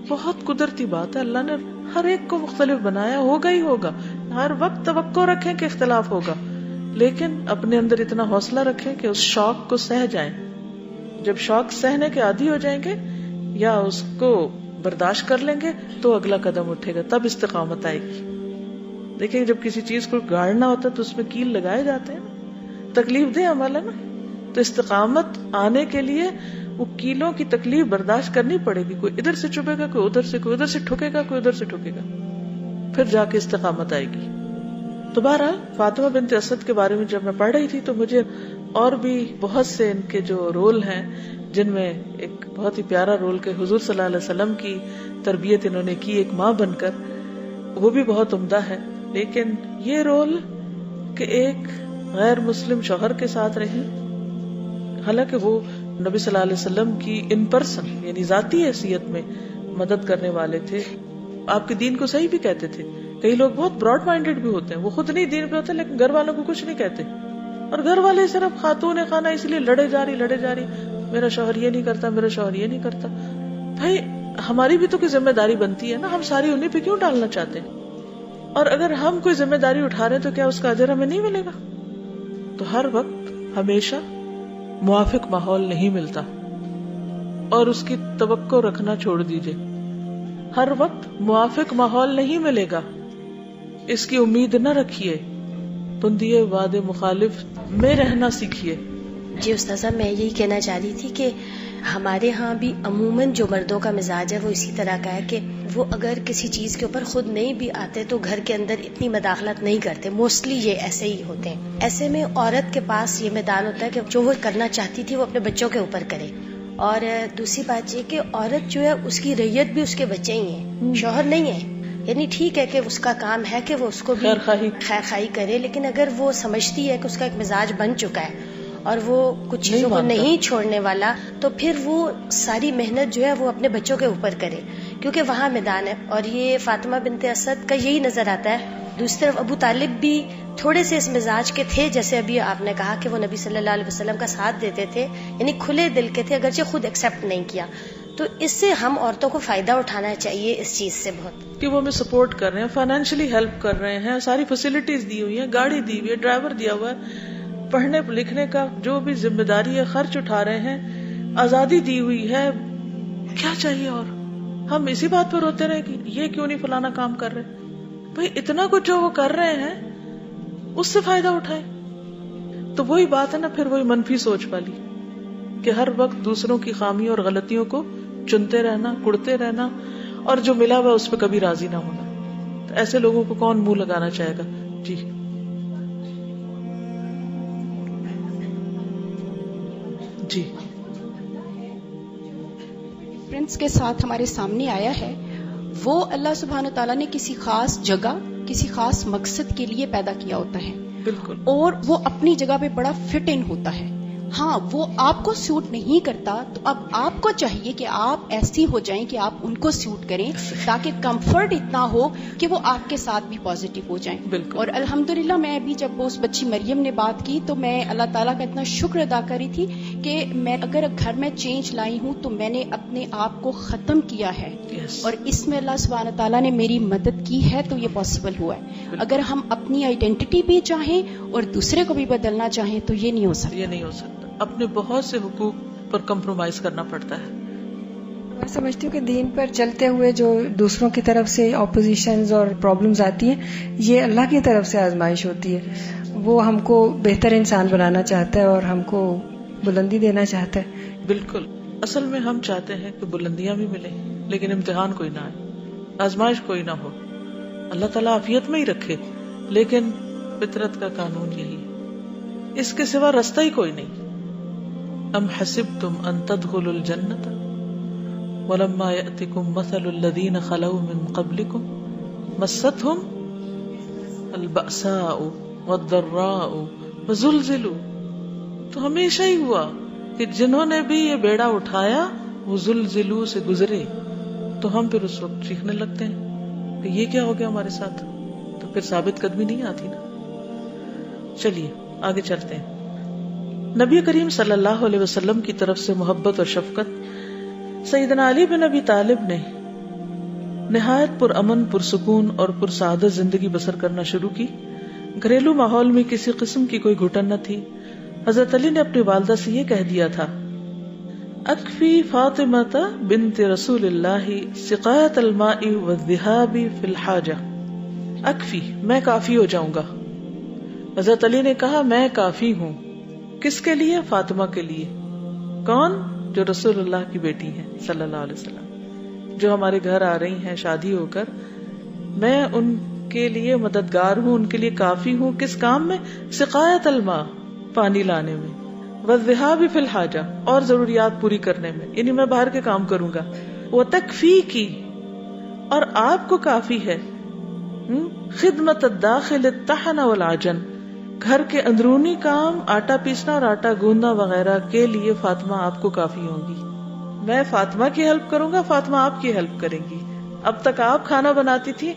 بہت قدرتی بات ہے. اللہ نے ہر ایک کو مختلف بنایا, ہوگا ہی ہوگا. ہر وقت توقع رکھیں کہ اختلاف ہوگا, لیکن اپنے اندر اتنا حوصلہ رکھیں کہ اس شوق کو سہ جائیں. جب شوق سہنے کے عادی ہو جائیں گے یا اس کو برداشت کر لیں گے تو اگلا قدم اٹھے گا, تب استقامت آئے گی. دیکھیں جب کسی چیز کو گاڑنا ہوتا ہے تو اس میں کیل لگائے جاتے ہیں, تکلیف دہ عمل ہے نا. تو استقامت آنے کے لیے وہ کیلوں کی تکلیف برداشت کرنی پڑے گی. کوئی ادھر سے چبھے گا, کوئی ادھر سے ٹھکے گا, کوئی ادھر سے ٹھکے گا, پھر جا کے استقامت آئے گی. تو بہرحال فاطمہ بنت اسد کے بارے میں جب میں پڑھ رہی تھی تو مجھے اور بھی بہت سے ان کے جو رول ہیں, جن میں ایک بہت ہی پیارا رول کہ حضور صلی اللہ علیہ وسلم کی تربیت انہوں نے کی ایک ماں بن کر, وہ بھی بہت عمدہ ہے. لیکن یہ رول کہ ایک غیر مسلم شوہر کے ساتھ رہی, حالانکہ وہ نبی صلی اللہ علیہ وسلم کی ان پرسن یعنی ذاتی حیثیت میں مدد کرنے والے تھے, آپ کے دین کو صحیح بھی کہتے تھے. کئی لوگ بہت براڈ مائنڈیڈ بھی ہوتے ہیں, وہ خود نہیں دین پہ ہوتے لیکن گھر والوں کو کچھ نہیں کہتے, اور گھر والے صرف خاتون خانہ اس لیے لڑے جا رہی, میرا شوہر یہ نہیں کرتا, میرا شوہر یہ نہیں کرتا. بھائی ہماری بھی تو کوئی ذمہ داری بنتی ہے نا, ہم ساری انہیں پہ کیوں ڈالنا چاہتے ہیں؟ اور اگر ہم کوئی ذمہ داری اٹھا رہے ہیں تو کیا اس کا اجر ہمیں نہیں ملے گا؟ تو ہر وقت ہمیشہ موافق ماحول نہیں ملتا, اور اس کی توقع رکھنا چھوڑ دیجئے. ہر وقت موافق ماحول نہیں ملے گا, اس کی امید نہ رکھیے. تندیے وعدے مخالف میں رہنا سیکھیے. جی استاذہ, میں یہی کہنا چاہ رہی تھی کہ ہمارے ہاں بھی عموماً جو مردوں کا مزاج ہے وہ اسی طرح کا ہے کہ وہ اگر کسی چیز کے اوپر خود نہیں بھی آتے تو گھر کے اندر اتنی مداخلت نہیں کرتے. موسٹلی یہ ایسے ہی ہوتے ہیں. ایسے میں عورت کے پاس یہ میدان ہوتا ہے کہ جو وہ کرنا چاہتی تھی وہ اپنے بچوں کے اوپر کرے. اور دوسری بات یہ کہ عورت جو ہے اس کی ریت بھی اس کے بچے ہی ہیں, شوہر نہیں ہے. یعنی ٹھیک ہے کہ اس کا کام ہے کہ وہ اس کو بھی خیر خواہی کرے, لیکن اگر وہ سمجھتی ہے کہ اس کا ایک مزاج بن چکا ہے اور وہ کچھ چیزوں کو نہیں چھوڑنے والا, تو پھر وہ ساری محنت جو ہے وہ اپنے بچوں کے اوپر کرے, کیونکہ وہاں میدان ہے. اور یہ فاطمہ بنت اسد کا یہی نظر آتا ہے. دوسری طرف ابو طالب بھی تھوڑے سے اس مزاج کے تھے, جیسے ابھی آپ نے کہا کہ وہ نبی صلی اللہ علیہ وسلم کا ساتھ دیتے تھے, یعنی کھلے دل کے تھے, اگرچہ خود ایکسیپٹ نہیں کیا. تو اس سے ہم عورتوں کو فائدہ اٹھانا چاہیے اس چیز سے بہت, کہ وہ ہمیں سپورٹ کر رہے ہیں, فائنینشلی ہیلپ کر رہے ہیں, ساری فیسلٹیز دی ہوئی ہیں, گاڑی دی ہوئی ہے, ڈرائیور دیا ہوا ہے, پڑھنے لکھنے کا جو بھی ذمہ داری ہے خرچ اٹھا رہے ہیں, آزادی دی ہوئی ہے. کیا چاہیے اور؟ ہم اسی بات پر ہوتے رہے کہ یہ کیوں نہیں فلانا کام کر رہے. بھئی اتنا کچھ جو وہ کر رہے ہیں اس سے فائدہ اٹھائیں. تو وہی بات ہے نا, پھر وہی منفی سوچ والی کہ ہر وقت دوسروں کی خامیوں اور غلطیوں کو چنتے رہنا, کڑتے رہنا, اور جو ملا ہوا اس پہ کبھی راضی نہ ہونا. تو ایسے لوگوں کو کون منہ لگانا چاہے گا؟ جی جی پرنس کے ساتھ ہمارے سامنے آیا ہے, وہ اللہ سبحانہ تعالیٰ نے کسی خاص جگہ کسی خاص مقصد کے لیے پیدا کیا ہوتا ہے, بالکل, اور وہ اپنی جگہ پہ بڑا فٹ ان ہوتا ہے. ہاں وہ آپ کو سوٹ نہیں کرتا تو اب آپ کو چاہیے کہ آپ ایسی ہو جائیں کہ آپ ان کو سوٹ کریں تاکہ کمفرٹ اتنا ہو کہ وہ آپ کے ساتھ بھی پازیٹیو ہو جائیں. اور الحمدللہ میں ابھی جب اس بچی مریم نے بات کی تو میں اللہ تعالیٰ کا اتنا شکر ادا کری تھی کہ میں اگر گھر میں چینج لائی ہوں تو میں نے اپنے آپ کو ختم کیا ہے اور اس میں اللہ سبحانہ تعالیٰ نے میری مدد کی ہے تو یہ پاسبل ہوا ہے. اگر ہم اپنی آئیڈینٹی بھی چاہیں اور دوسرے کو بھی بدلنا چاہیں تو یہ نہیں ہو سکتا. اپنے بہت سے حقوق پر کمپرومائز کرنا پڑتا ہے. میں سمجھتی ہوں کہ دین پر چلتے ہوئے جو دوسروں کی طرف سے اپوزیشنز اور پرابلمز آتی ہیں یہ اللہ کی طرف سے آزمائش ہوتی ہے. وہ ہم کو بہتر انسان بنانا چاہتا ہے اور ہم کو بلندی دینا چاہتا ہے. بالکل. اصل میں ہم چاہتے ہیں کہ بلندیاں بھی ملیں لیکن امتحان کوئی نہ آئے, آزمائش کوئی نہ ہو. اللہ تعالیٰ عافیت میں ہی رکھے لیکن فطرت کا قانون یہی ہے, اس کے سوا رستہ ہی کوئی نہیں. ام حسبتم ان تدخلوا الجنۃ ولما یأتکم مثل الذین خلوا من قبلکم مستهم البأساء والضراء وزلزلوا. تو ہمیشہ ہی ہوا کہ جنہوں نے بھی یہ بیڑا اٹھایا وہ زلزلوا سے گزرے تو ہم پھر اس وقت چیخنے لگتے ہیں کہ یہ کیا ہو گیا ہمارے ساتھ, تو پھر ثابت قدمی نہیں آتی نا. چلیے آگے چلتے ہیں. نبی کریم صلی اللہ علیہ وسلم کی طرف سے محبت اور شفقت. سیدنا علی بن ابی طالب نے نہایت پرامن, پرسکون اور پرسعادت زندگی بسر کرنا شروع کی. گھریلو ماحول میں کسی قسم کی کوئی گھٹن نہ تھی. حضرت علی نے اپنی والدہ سے یہ کہہ دیا تھا, اکفی فاطمہ بنت رسول اللہ سقایت الماء والذہاب فی الحاجہ. اکفی, میں کافی ہو جاؤں گا. حضرت علی نے کہا میں کافی ہوں. کس کے لیے؟ فاطمہ کے لیے. کون؟ جو رسول اللہ کی بیٹی ہیں صلی اللہ علیہ وسلم, جو ہمارے گھر آ رہی ہیں شادی ہو کر. میں ان کے لیے مددگار ہوں, ان کے لیے کافی ہوں. کس کام میں؟ سقایت الماء, پانی لانے میں. والذہاب فی الحاجہ, اور ضروریات پوری کرنے میں, یعنی میں باہر کے کام کروں گا. وتکفی کی, اور آپ کو کافی ہے. خدمت الداخل الطحن والعجن, گھر کے اندرونی کام, آٹا پیسنا اور آٹا گوندنا وغیرہ کے لیے فاطمہ آپ کو کافی ہوں گی. میں فاطمہ کی ہیلپ کروں گا, فاطمہ آپ کی ہیلپ کریں گی. اب تک آپ کھانا بناتی تھی,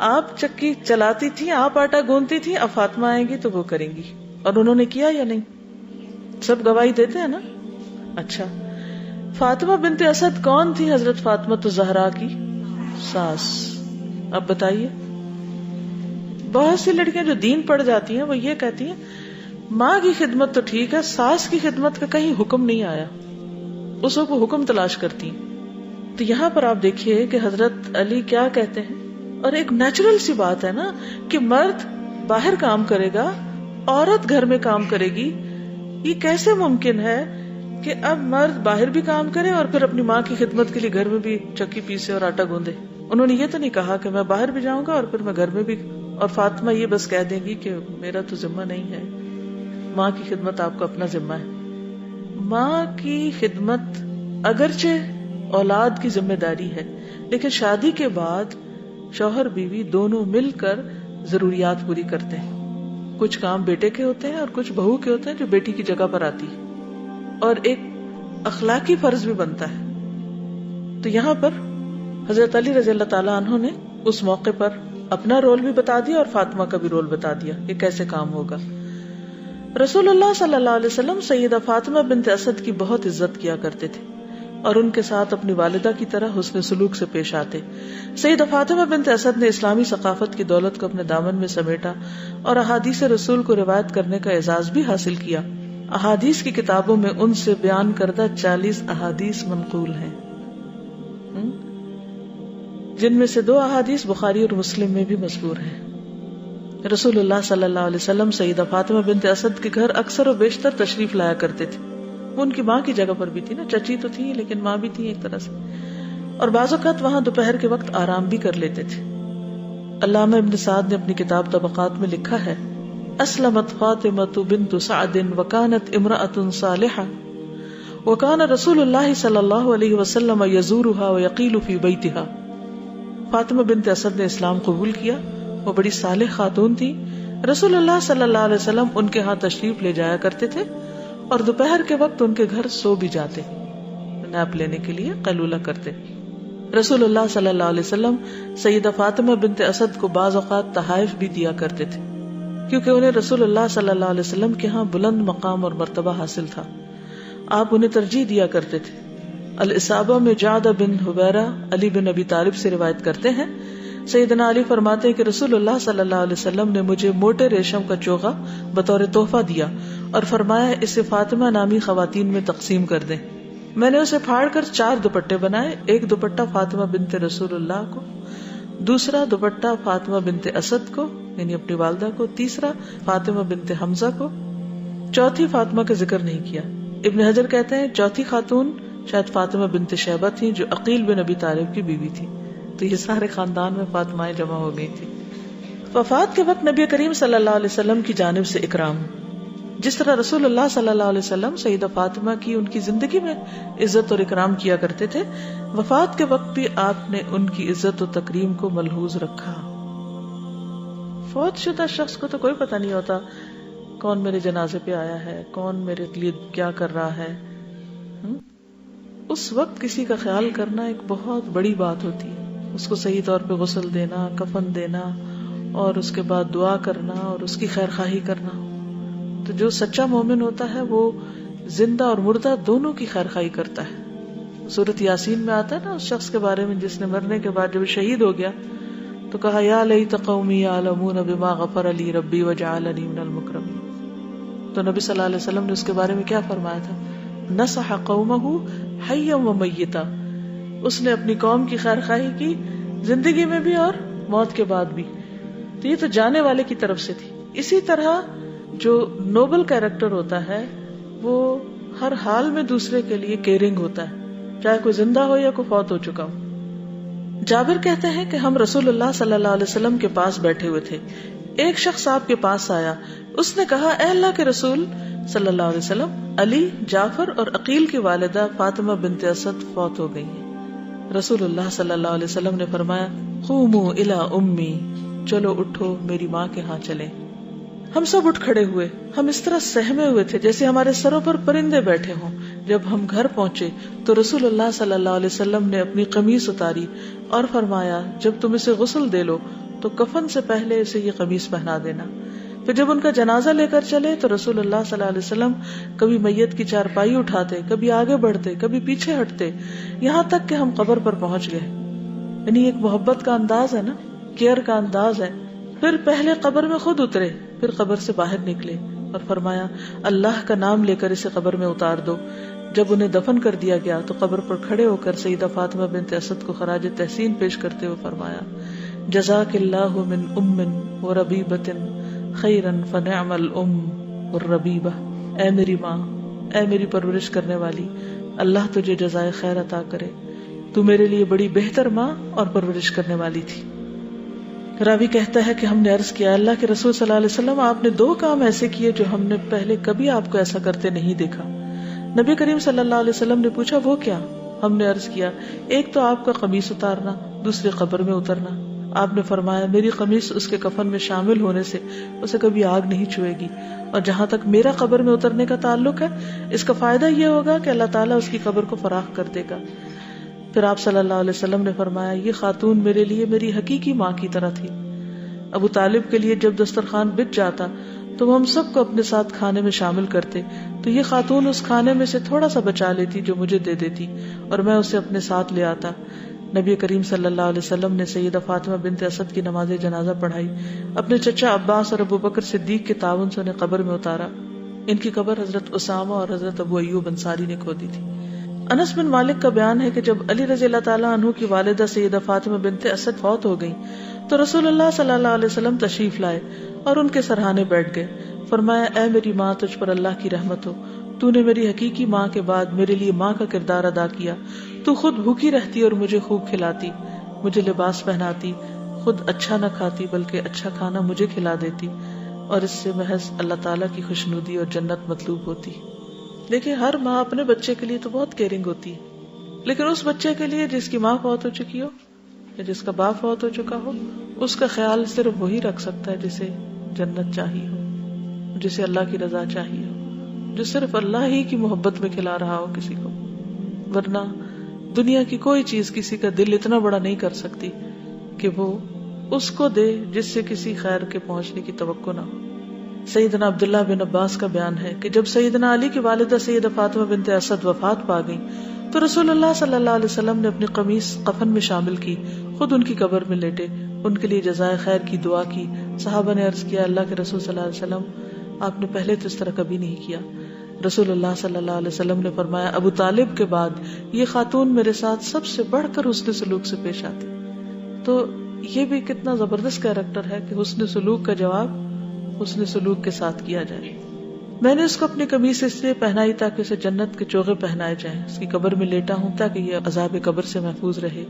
آپ چکی چلاتی تھی, آپ آٹا گوندتی تھی, اب فاطمہ آئیں گی تو وہ کریں گی. اور انہوں نے کیا یا نہیں؟ سب گواہی دیتے ہیں نا. اچھا, فاطمہ بنت اسد کون تھی؟ حضرت فاطمہ تو زہرا کی ساس. اب بتائیے, بہت سی لڑکیاں جو دین پڑھ جاتی ہیں وہ یہ کہتی ہیں ماں کی خدمت تو ٹھیک ہے, ساس کی خدمت کا کہیں حکم نہیں آیا, اس وقت وہ حکم تلاش کرتی ہیں. تو یہاں پر آپ دیکھیے کہ حضرت علی کیا کہتے ہیں, اور ایک نیچرل سی بات ہے نا کہ مرد باہر کام کرے گا, عورت گھر میں کام کرے گی. یہ کیسے ممکن ہے کہ اب مرد باہر بھی کام کرے اور پھر اپنی ماں کی خدمت کے لیے گھر میں بھی چکی پیسے اور آٹا گوندے؟ انہوں نے یہ تو نہیں کہا کہ میں باہر بھی جاؤں گا اور پھر میں گھر میں بھی. اور فاطمہ یہ بس کہہ دیں گی کہ میرا تو ذمہ نہیں ہے, ماں کی خدمت آپ کو اپنا ذمہ ہے. ماں کی خدمت اگرچہ اولاد کی ذمہ داری ہے, لیکن شادی کے بعد شوہر بیوی دونوں مل کر ضروریات پوری کرتے ہیں. کچھ کام بیٹے کے ہوتے ہیں اور کچھ بہو کے ہوتے ہیں جو بیٹی کی جگہ پر آتی ہے, اور ایک اخلاقی فرض بھی بنتا ہے. تو یہاں پر حضرت علی رضی اللہ تعالیٰ عنہ نے اس موقع پر اپنا رول بھی بتا دیا اور فاطمہ کا بھی رول بتا دیا کہ کیسے کام ہوگا. رسول اللہ صلی اللہ علیہ وسلم سیدہ فاطمہ بنت اسد کی بہت عزت کیا کرتے تھے اور ان کے ساتھ اپنی والدہ کی طرح حسن سلوک سے پیش آتے. سیدہ فاطمہ بنت اسد نے اسلامی ثقافت کی دولت کو اپنے دامن میں سمیٹا اور احادیث رسول کو روایت کرنے کا اعزاز بھی حاصل کیا. احادیث کی کتابوں میں ان سے بیان کردہ 40 احادیث منقول ہیں, جن میں سے 2 احادیث بخاری اور مسلم میں بھی مذکور ہیں. رسول اللہ صلی اللہ علیہ وسلم سیدہ فاطمہ بنت اسد کے گھر اکثر و بیشتر تشریف لایا کرتے تھے. وہ ان کی ماں کی جگہ پر بھی تھی نا, چچی تو تھی لیکن ماں بھی تھی ایک طرح سے, اور بعض اوقات وہاں دوپہر کے وقت آرام بھی کر لیتے تھے. علامہ ابن سعد نے اپنی کتاب طبقات میں لکھا ہے, اسلمت فاطمۃ بنت سعد وکانت امرأۃ صالحہ وکان رسول اللہ صلی اللہ علیہ وسلم یزورها ویقیل فی بیتها. فاطمہ بنت اسد نے اسلام قبول کیا, وہ بڑی صالح خاتون تھی. رسول اللہ صلی اللہ علیہ وسلم ان کے ہاں تشریف لے جایا کرتے تھے اور دوپہر کے وقت ان کے گھر سو بھی جاتے، نیپ لینے کے لیے قیلولہ کرتے۔ رسول اللہ صلی اللہ علیہ وسلم سیدہ فاطمہ بنت اسد کو بعض اوقات تحائف بھی دیا کرتے تھے، کیونکہ انہیں رسول اللہ صلی اللہ علیہ وسلم کے ہاں بلند مقام اور مرتبہ حاصل تھا، آپ انہیں ترجیح دیا کرتے تھے۔ الاصابہ میں جعد بن حبیرہ علی بن ابی طالب سے روایت کرتے ہیں، سیدنا علی فرماتے ہیں کہ رسول اللہ صلی اللہ علیہ وسلم نے مجھے موٹے ریشم کا چوغا بطور تحفہ دیا اور فرمایا اسے فاطمہ نامی خواتین میں تقسیم کر دیں۔ میں نے اسے پھاڑ کر 4 دوپٹے بنائے، ایک دوپٹہ فاطمہ بنت رسول اللہ کو، دوسرا دوپٹہ فاطمہ بنت اسد کو یعنی اپنی والدہ کو، تیسرا فاطمہ بنت حمزہ کو، چوتھی فاطمہ کا ذکر نہیں کیا۔ ابن حجر کہتے ہیں چوتھی خاتون شاید فاطمہ بنت شیبہ تھی جو عقیل بن ابی طالب کی بیوی تھی، تو یہ سارے خاندان میں فاطمائیں جمع ہو گئی تھی۔ وفات کے وقت نبی کریم صلی اللہ علیہ وسلم کی جانب سے اکرام، جس طرح رسول اللہ صلی اللہ علیہ وسلم سیدہ فاطمہ کی ان کی زندگی میں عزت اور اکرام کیا کرتے تھے، وفات کے وقت بھی آپ نے ان کی عزت و تکریم کو ملحوظ رکھا۔ فوت شدہ شخص کو تو کوئی پتہ نہیں ہوتا کون میرے جنازے پہ آیا ہے، کون میرے لیے کیا کر رہا ہے، اس وقت کسی کا خیال کرنا ایک بہت بڑی بات ہوتی ہے، اس کو صحیح طور پہ غسل دینا، کفن دینا اور اس کے بعد دعا کرنا اور اس کی خیر خواہی کرنا۔ تو جو سچا مومن ہوتا ہے وہ زندہ اور مردہ دونوں کی خیر خواہی کرتا ہے۔ سورۃ یاسین میں آتا ہے نا اس شخص کے بارے میں جس نے مرنے کے بعد جب شہید ہو گیا تو کہا یا لیت قومی یعلمون بما غفر لی ربی وجعلنی من المکرمین۔ تو نبی صلی اللہ علیہ وسلم نے اس کے بارے میں کیا فرمایا تھا؟ نصح قومہ حیا ومیتا، اس نے اپنی قوم کی خیر خواہی کی زندگی میں بھی اور موت کے بعد بھی۔ تو یہ تو جانے والے کی طرف سے تھی۔ اسی طرح جو نوبل کیریکٹر ہوتا ہے وہ ہر حال میں دوسرے کے لیے کیئرنگ ہوتا ہے، چاہے کوئی زندہ ہو یا کوئی فوت ہو چکا ہو۔ جابر کہتے ہیں کہ ہم رسول اللہ صلی اللہ علیہ وسلم کے پاس بیٹھے ہوئے تھے، ایک شخص آپ کے پاس آیا، اس نے کہا اے اللہ کے رسول صلی اللہ علیہ وسلم، علی، جعفر اور عقیل کی والدہ فاطمہ بنت اسد فوت ہو گئی ہیں۔ رسول اللہ صلی اللہ علیہ وسلم نے فرمایا قوموا الی امی، چلو اٹھو میری ماں کے ہاں چلیں۔ ہم سب اٹھ کھڑے ہوئے، ہم اس طرح سہمے ہوئے تھے جیسے ہمارے سروں پر پرندے بیٹھے ہوں۔ جب ہم گھر پہنچے تو رسول اللہ صلی اللہ علیہ وسلم نے اپنی قمیص اتاری اور فرمایا جب تم اسے غسل دے لو تو کفن سے پہلے اسے یہ قمیص پہنا دینا۔ پھر جب ان کا جنازہ لے کر چلے تو رسول اللہ صلی اللہ علیہ وسلم کبھی میت کی چارپائی اٹھاتے، کبھی آگے بڑھتے، کبھی پیچھے ہٹتے، یہاں تک کہ ہم قبر پر پہنچ گئے۔ یعنی ایک محبت کا انداز ہے نا، کیئر کا انداز ہے۔ پھر پہلے قبر میں خود اترے، پھر قبر سے باہر نکلے اور فرمایا اللہ کا نام لے کر اسے قبر میں اتار دو۔ جب انہیں دفن کر دیا گیا تو قبر پر کھڑے ہو کر سیدہ فاطمہ بنت اسد کو خراج تحسین پیش کرتے ہوئے فرمایا جزاک اللہ من ام وربیبۃ خیرا فنعم الام والربیبہ، اے میری ماں، اے میری پرورش کرنے والی، اللہ تجھے جزائے خیر عطا کرے، تو میرے لیے بڑی بہتر ماں اور پرورش کرنے والی تھی۔ راوی کہتا ہے کہ ہم نے عرض کیا اللہ کے رسول صلی اللہ علیہ وسلم، آپ نے 2 کام ایسے کیے جو ہم نے پہلے کبھی آپ کو ایسا کرتے نہیں دیکھا۔ نبی کریم صلی اللہ علیہ وسلم نے پوچھا وہ کیا؟ ہم نے عرض کیا ایک تو آپ کا قمیص اتارنا، دوسرے قبر میں اترنا۔ آپ نے فرمایا میری قمیص اس کے کفن میں شامل ہونے سے اسے کبھی آگ نہیں چھوئے گی، اور جہاں تک میرا قبر میں اترنے کا تعلق ہے اس کا فائدہ یہ ہوگا کہ اللہ تعالیٰ اس کی قبر کو فراخ کر دے گا۔ پھر آپ صلی اللہ علیہ وسلم نے فرمایا یہ خاتون میرے لیے میری حقیقی ماں کی طرح تھی۔ ابو طالب کے لیے جب دسترخوان بچ جاتا تو وہ ہم سب کو اپنے ساتھ کھانے میں شامل کرتے، تو یہ خاتون اس کھانے میں سے تھوڑا سا بچا لیتی جو مجھے دے دیتی اور میں اسے اپنے ساتھ لے آتا۔ نبی کریم صلی اللہ علیہ وسلم نے سیدہ فاطمہ بنت اسد کی نماز جنازہ پڑھائی، اپنے چچا عباس اور ابو بکر صدیق کے تعاون سے انہیں قبر میں اتارا۔ ان کی قبر حضرت اسامہ اور حضرت ابو ایوب انصاری نے کھودی تھی۔ انس بن مالک کا بیان ہے کہ جب علی رضی اللہ تعالیٰ عنہ کی والدہ سیدہ فاطمہ بنت اسد فوت ہو گئی تو رسول اللہ صلی اللہ علیہ وسلم تشریف لائے اور ان کے سرہانے بیٹھ گئے۔ فرمایا اے میری ماں، تجھ پر اللہ کی رحمت ہو، تو نے میری حقیقی ماں کے بعد میرے لیے ماں کا کردار ادا کیا۔ تو خود بھوکی رہتی اور مجھے خوب کھلاتی، مجھے لباس پہناتی، خود اچھا نہ کھاتی بلکہ اچھا کھانا مجھے کھلا دیتی، اور اس سے محض اللہ تعالیٰ کی خوشنودی اور جنت مطلوب ہوتی۔ دیکھیں ہر ماں اپنے بچے کے لیے تو بہت کیئرنگ ہوتی ہے، لیکن اس بچے کے لیے جس کی ماں فوت ہو چکی ہو یا جس کا باپ فوت ہو چکا ہو، اس کا خیال صرف وہی رکھ سکتا ہے جسے جنت چاہیے ہو، جسے اللہ کی رضا چاہیے ہو۔ جو صرف اللہ ہی کی محبت میں کھلا رہا ہو کسی کو، ورنہ دنیا کی کوئی چیز کسی کا دل اتنا بڑا نہیں کر سکتی کہ وہ اس کو دے جس سے کسی خیر کے پہنچنے کی توقع نہ ہو. سیدنا عبداللہ بن عباس کا بیان ہے کہ جب سیدنا علی کی والدہ سیدہ فاطمہ بنت اسد وفات پا گئی تو رسول اللہ صلی اللہ علیہ وسلم نے اپنی قمیص کفن میں شامل کی، خود ان کی قبر میں لیٹے، ان کے لیے جزائے خیر کی دعا کی. صحابہ نے عرض کیا، اللہ کے رسول صلی اللہ علیہ وسلم آپ نے پہلے تو اس طرح کبھی نہیں کیا. رسول اللہ صلی اللہ علیہ وسلم نے فرمایا، ابو طالب کے بعد یہ خاتون میرے ساتھ سب سے بڑھ کر حسن سلوک سے پیش آتی. تو یہ بھی کتنا زبردست کیریکٹر ہے کہ حسن سلوک کا جواب حسن سلوک کے ساتھ کیا جائے. میں نے اس کو اپنی قمیص اس لیے پہنائی تاکہ اسے جنت کے چوغے پہنائے جائیں. اس کی قبر میں لیٹا ہوں تاکہ یہ عذاب قبر سے محفوظ رہے.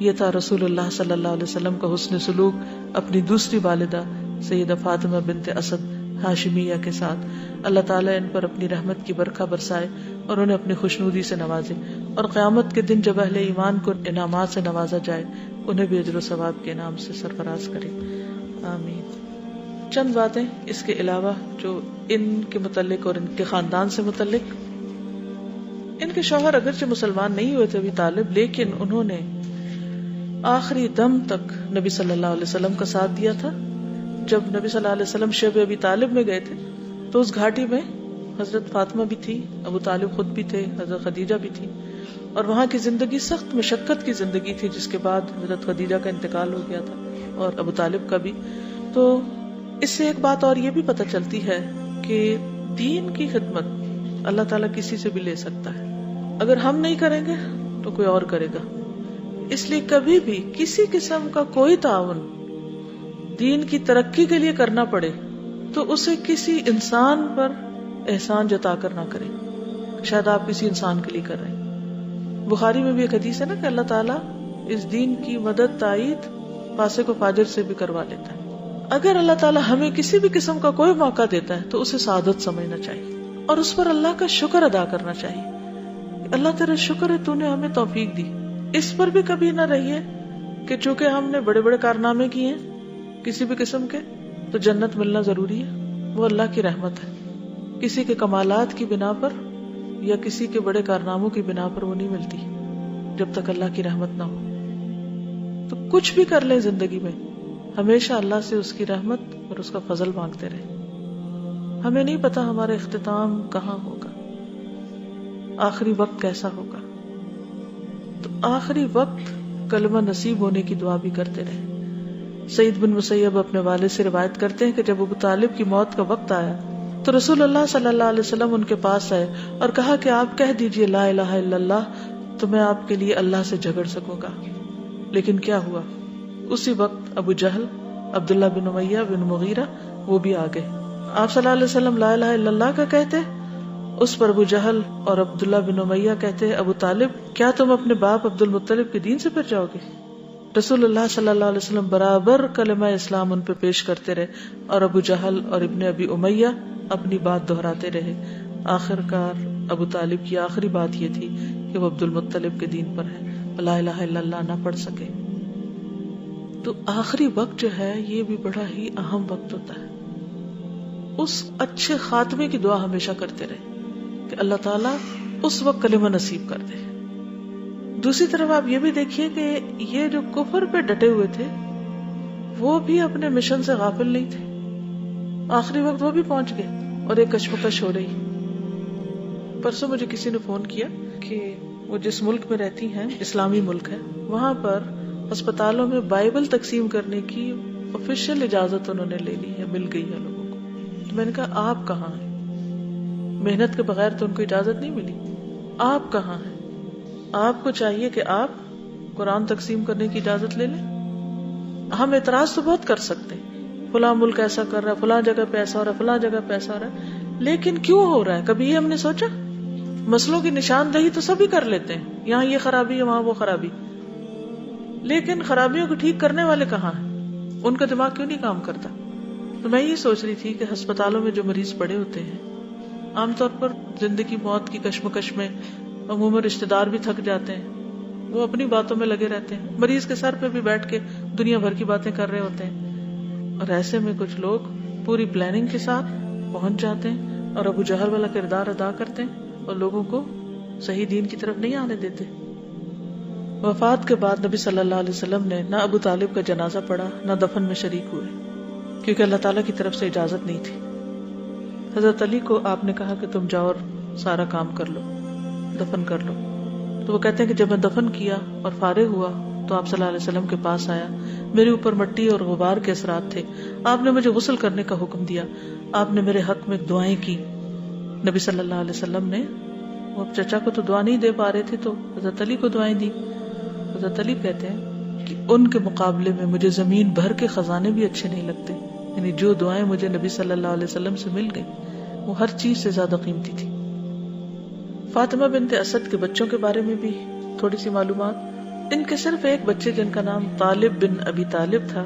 یہ تھا رسول اللہ صلی اللہ علیہ وسلم کا حسن سلوک اپنی دوسری والدہ سیدہ فاطمہ بنت اسد ہاشمیہ کے ساتھ. اللہ تعالیٰ ان پر اپنی رحمت کی برکھا برسائے اور انہیں اپنی خوشنودی سے نوازے، اور قیامت کے دن جب اہل ایمان کو انعامات سے نوازا جائے انہیں بھی اجر و ثواب کے انعام سے سرفراز کرے. آمین. چند باتیں اس کے علاوہ جو ان کے متعلق اور ان کے خاندان سے متعلق. ان کے شوہر اگرچہ مسلمان نہیں ہوئے تھے ابی طالب، لیکن انہوں نے آخری دم تک نبی صلی اللہ علیہ وسلم کا ساتھ دیا تھا. جب نبی صلی اللہ علیہ وسلم شیب ابی طالب میں گئے تھے تو اس گھاٹی میں حضرت فاطمہ بھی تھی، ابو طالب خود بھی تھے، حضرت خدیجہ بھی تھی، اور وہاں کی زندگی سخت مشقت کی زندگی تھی، جس کے بعد حضرت خدیجہ کا انتقال ہو گیا تھا اور ابو طالب کا بھی. تو اس سے ایک بات اور یہ بھی پتہ چلتی ہے کہ دین کی خدمت اللہ تعالیٰ کسی سے بھی لے سکتا ہے. اگر ہم نہیں کریں گے تو کوئی اور کرے گا. اس لیے کبھی بھی کسی قسم کا کوئی تعاون دین کی ترقی کے لیے کرنا پڑے تو اسے کسی انسان پر احسان جتا کر نہ کریں. شاید آپ کسی انسان کے لیے کر رہے ہیں. بخاری میں بھی ایک حدیث ہے نا کہ اللہ تعالیٰ اس دین کی مدد تائید فاسق و فاجر سے بھی کروا لیتا ہے. اگر اللہ تعالیٰ ہمیں کسی بھی قسم کا کوئی موقع دیتا ہے تو اسے سعادت سمجھنا چاہیے اور اس پر اللہ کا شکر ادا کرنا چاہیے. اللہ تیرا شکر ہے تو نے ہمیں توفیق دی. اس پر بھی کبھی نہ رہیے کہ چونکہ ہم نے بڑے بڑے کارنامے کیے ہیں کسی بھی قسم کے تو جنت ملنا ضروری ہے. وہ اللہ کی رحمت ہے. کسی کے کمالات کی بنا پر یا کسی کے بڑے کارناموں کی بنا پر وہ نہیں ملتی جب تک اللہ کی رحمت نہ ہو. تو کچھ بھی کر لیں زندگی میں ہمیشہ اللہ سے اس کی رحمت اور اس کا فضل مانگتے رہیں. ہمیں نہیں پتا ہمارا اختتام کہاں ہوگا، آخری وقت کیسا ہوگا. تو آخری وقت کلمہ نصیب ہونے کی دعا بھی کرتے رہیں. سعید بن مسیب اپنے والد سے روایت کرتے ہیں کہ جب ابو طالب کی موت کا وقت آیا تو رسول اللہ صلی اللہ علیہ وسلم ان کے پاس آئے اور کہا کہ آپ کہہ دیجئے لا الہ الا اللہ تو میں آپ کے لیے اللہ سے جھگڑ سکوں گا. لیکن کیا ہوا؟ اسی وقت ابو جہل، عبداللہ بن امیہ بن مغیرہ وہ بھی آ گئے. آپ صلی اللہ علیہ وسلم لا الہ الا اللہ کا کہتے، اس پر ابو جہل اور عبداللہ بن امیہ کہتے ابو طالب کیا تم اپنے باپ عبد المطلب کے دین سے پھر جاؤ گے؟ رسول اللہ صلی اللہ علیہ وسلم برابر کلمہ اسلام ان پہ پیش کرتے رہے اور ابو جہل اور ابن ابی امیہ اپنی بات دہراتے رہے. آخر کار ابو طالب کی آخری بات یہ تھی کہ وہ عبد المطلب کے دین پر ہے، لا الہ الا اللہ نہ پڑھ سکے. تو آخری وقت جو ہے یہ بھی بڑا ہی اہم وقت ہوتا ہے. اس اچھے خاتمے کی دعا ہمیشہ کرتے رہے کہ اللہ تعالیٰ اس وقت کلمہ نصیب کر دے. دوسری طرف آپ یہ بھی دیکھیے کہ یہ جو کفر پہ ڈٹے ہوئے تھے وہ بھی اپنے مشن سے غافل نہیں تھے. آخری وقت وہ بھی پہنچ گئے اور ایک کشمکش ہو رہی. پرسوں مجھے کسی نے فون کیا کہ وہ جس ملک میں رہتی ہیں اسلامی ملک ہے، وہاں پر ہسپتالوں میں بائبل تقسیم کرنے کی آفیشیل اجازت انہوں نے لے لی ہے، مل گئی ہے لوگوں کو. تو میں نے کہا آپ کہاں ہیں؟ محنت کے بغیر تو ان کو اجازت نہیں ملی. آپ کہاں ہیں؟ آپ کو چاہیے کہ آپ قرآن تقسیم کرنے کی اجازت لے لیں. ہم اعتراض تو بہت کر سکتے ہیں، فلاں ملک ایسا کر رہا ہے، فلاں جگہ پہ ایسا ہو رہا ہے، فلاں جگہ پہ ایسا ہو رہا ہے، لیکن کیوں ہو رہا ہے؟ کبھی یہ ہم نے سوچا؟ مسئلوں کی نشاندہی تو سبھی کر لیتے ہیں، یہاں یہ خرابی ہے، وہاں وہ خرابی، لیکن خرابیوں کو ٹھیک کرنے والے کہاں ہیں؟ ان کا دماغ کیوں نہیں کام کرتا؟ تو میں یہ سوچ رہی تھی کہ ہسپتالوں میں جو مریض پڑے ہوتے ہیں عام طور پر زندگی موت کی کشمکش میں عموماً رشتے دار بھی تھک جاتے ہیں، وہ اپنی باتوں میں لگے رہتے ہیں، مریض کے سر پہ بھی بیٹھ کے دنیا بھر کی باتیں کر رہے ہوتے ہیں. اور ایسے میں کچھ لوگ پوری پلاننگ کے ساتھ پہنچ جاتے ہیں اور ابو جہل والا کردار ادا کرتے ہیں اور لوگوں کو صحیح دین کی طرف نہیں آنے دیتے. وفات کے بعد نبی صلی اللہ علیہ وسلم نے نہ ابو طالب کا جنازہ پڑھا نہ دفن میں شریک ہوئے، کیونکہ اللہ تعالیٰ کی طرف سے اجازت نہیں تھی. حضرت علی کو آپ نے کہا کہ تم جاؤ اور سارا کام کر لو، دفن کر لو. تو وہ کہتے ہیں کہ جب میں دفن کیا اور فارغ ہوا تو آپ صلی اللہ علیہ وسلم کے پاس آیا. میرے اوپر مٹی اور غبار کے اثرات تھے. آپ نے مجھے غسل کرنے کا حکم دیا. آپ نے میرے حق میں دعائیں کی. نبی صلی اللہ علیہ وسلم نے وہ چچا کو تو دعا نہیں دے پا رہے تھے تو حضرت علی کو دعائیں دی. حضرت علی کہتے ہیں کہ ان کے مقابلے میں مجھے زمین بھر کے خزانے بھی اچھے نہیں لگتے. یعنی جو دعائیں مجھے نبی صلی اللہ علیہ وسلم سے مل گئی وہ ہر چیز سے زیادہ قیمتی تھی. فاطمہ بنت اسد کے بچوں کے بارے میں بھی تھوڑی سی معلومات. ان کے صرف ایک بچے جن کا نام طالب بن ابی طالب تھا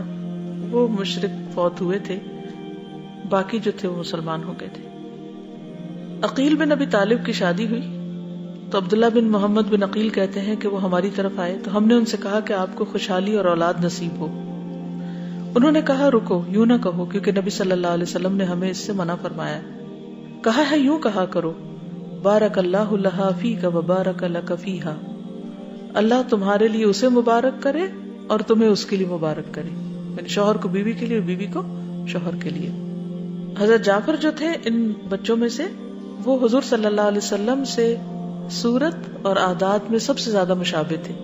وہ مشرک فوت ہوئے تھے، باقی جو تھے وہ مسلمان ہو گئے تھے. عقیل بن ابی طالب کی شادی ہوئی تو عبداللہ بن محمد بن عقیل کہتے ہیں کہ وہ ہماری طرف آئے تو ہم نے ان سے کہا کہ آپ کو خوشحالی اور اولاد نصیب ہو. انہوں نے کہا رکو، یوں نہ کہو، کیونکہ نبی صلی اللہ علیہ وسلم نے ہمیں اس سے منع فرمایا. کہا ہے یوں کہا کرو، بارک اللہ لہا فیک و بارک لک فیہا، اللہ تمہارے لیے اسے مبارک کرے اور تمہیں اس کے لیے مبارک کرے. یعنی شوہر کو بیوی کے لیے اور بیوی کو شوہر کے لیے. حضرت جعفر جو تھے ان بچوں میں سے وہ حضور صلی اللہ علیہ وسلم سے صورت اور عادات میں سب سے زیادہ مشابہ تھے.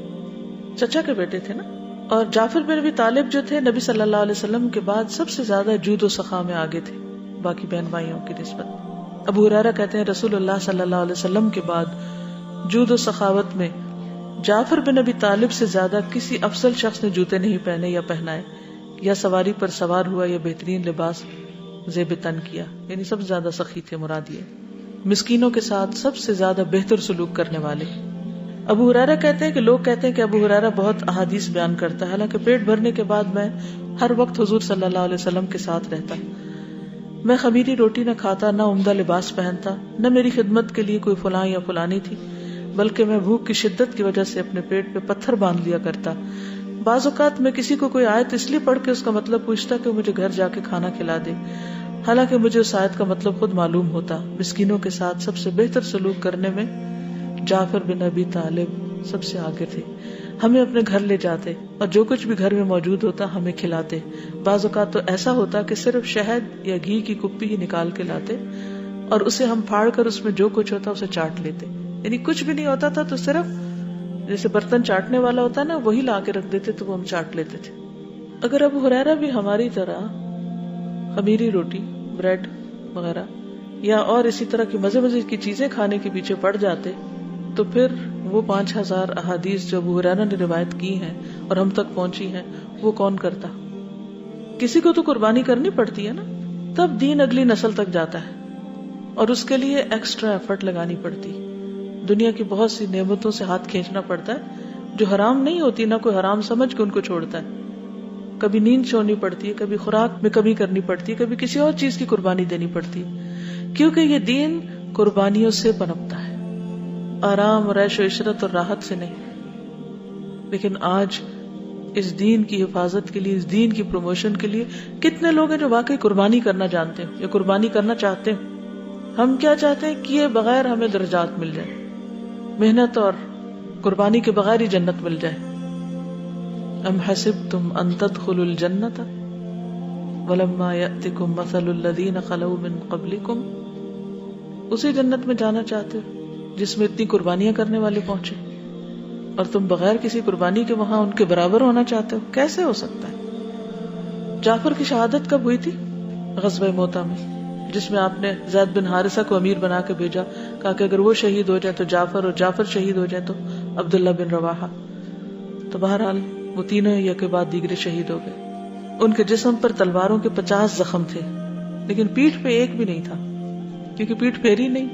چچا کے بیٹے تھے نا. اور جعفر بن ابی طالب جو تھے نبی صلی اللہ علیہ وسلم کے بعد سب سے زیادہ جود و سخا میں آگے تھے باقی بہن بھائیوں کی نسبت. ابو ہریرہ کہتے ہیں رسول اللہ صلی اللہ علیہ وسلم کے بعد جود و سخاوت میں جعفر بن ابی طالب سے زیادہ کسی افضل شخص نے جوتے نہیں پہنے یا پہنائے یا سواری پر سوار ہوا یا بہترین لباس زیب تن کیا. یعنی سب سے زیادہ سخی تھے مراد یہ. مسکینوں کے ساتھ سب سے زیادہ بہتر سلوک کرنے والے. ابو ہریرہ کہتے ہیں کہ لوگ کہتے ہیں کہ ابو ہریرہ بہت احادیث بیان کرتا ہے، حالانکہ پیٹ بھرنے کے بعد میں ہر وقت حضور صلی اللہ علیہ وسلم کے ساتھ رہتا. میں خمیری روٹی نہ کھاتا، نہ عمدہ لباس پہنتا، نہ میری خدمت کے لیے کوئی فلاں یا فلانی تھی، بلکہ میں بھوک کی شدت کی وجہ سے اپنے پیٹ پہ پتھر باندھ لیا کرتا. بعض اوقات میں کسی کو کوئی آیت اس لیے پڑھ کے اس کا مطلب پوچھتا کہ مجھے گھر جا کے کھانا کھلا دے، حالانکہ مجھے اس آیت کا مطلب خود معلوم ہوتا. مسکینوں کے ساتھ سب سے بہتر سلوک کرنے میں جعفر بن ابی طالب سب سے آگے تھے. ہمیں اپنے گھر لے جاتے اور جو کچھ بھی گھر میں موجود ہوتا ہمیں کھلاتے. بعض اوقات تو ایسا ہوتا کہ صرف شہد یا گھی کی کپی ہی نکال کے لاتے اور اسے ہم پھاڑ کر اس میں جو کچھ ہوتا اسے چاٹ لیتے. یعنی کچھ بھی نہیں ہوتا تھا تو صرف جیسے برتن چاٹنے والا ہوتا ہے نا وہی لا کے رکھ دیتے تو وہ ہم چاٹ لیتے تھے. اگر ابو ہریرہ بھی ہماری طرح خمیری روٹی، بریڈ وغیرہ یا اور اسی طرح کی مزے مزے کی چیزیں کھانے کے پیچھے پڑ جاتے تو پھر وہ 5000 احادیث جو ابو ہریرہ نے روایت کی ہیں اور ہم تک پہنچی ہیں وہ کون کرتا. کسی کو تو قربانی کرنی پڑتی ہے نا، تب دین اگلی نسل تک جاتا ہے اور اس کے لیے ایکسٹرا ایفرٹ لگانی پڑتی. دنیا کی بہت سی نعمتوں سے ہاتھ کھینچنا پڑتا ہے جو حرام نہیں ہوتی، نہ کوئی حرام سمجھ کے ان کو چھوڑتا ہے. کبھی نیند چھوڑنی پڑتی ہے، کبھی خوراک میں کمی کرنی پڑتی ہے، کبھی کسی اور چیز کی قربانی دینی پڑتی ہے، کیونکہ یہ دین قربانیوں سے پنپتا ہے، آرام اور عیش و عشرت اور راحت سے نہیں. لیکن آج اس دین کی حفاظت کے لیے، اس دین کی پروموشن کے لیے کتنے لوگ ہیں جو واقعی قربانی کرنا جانتے ہیں یا قربانی کرنا چاہتے ہیں. ہم کیا چاہتے ہیں؟ کیے بغیر ہمیں درجات مل جائے، محنت اور قربانی کے بغیر ہی جنت مل جائے. ام حسبتم ان تدخلوا الجنۃ ولما یأتکم مثل الذین خلوا من قبلکم، اسی جنت میں جانا چاہتے ہو جس میں اتنی قربانیاں کرنے والے پہنچے اور تم بغیر کسی قربانی کے وہاں ان کے برابر ہونا چاہتے ہو؟ کیسے ہو سکتا ہے؟ جعفر کی شہادت کب ہوئی تھی؟ غزوہ موتہ میں، جس میں آپ نے زید بن حارثہ کو امیر بنا کے بھیجا، کہا کہ اگر وہ شہید ہو جائے تو جعفر، اور جعفر شہید ہو جائے تو عبداللہ بن رواحہ. تو بہرحال وہ تینوں یک کے بعد دیگرے شہید ہو گئے. ان کے جسم پر تلواروں کے 50 زخم تھے لیکن پیٹھ پہ ایک بھی نہیں تھا کیونکہ پیٹھ پھیری نہیں.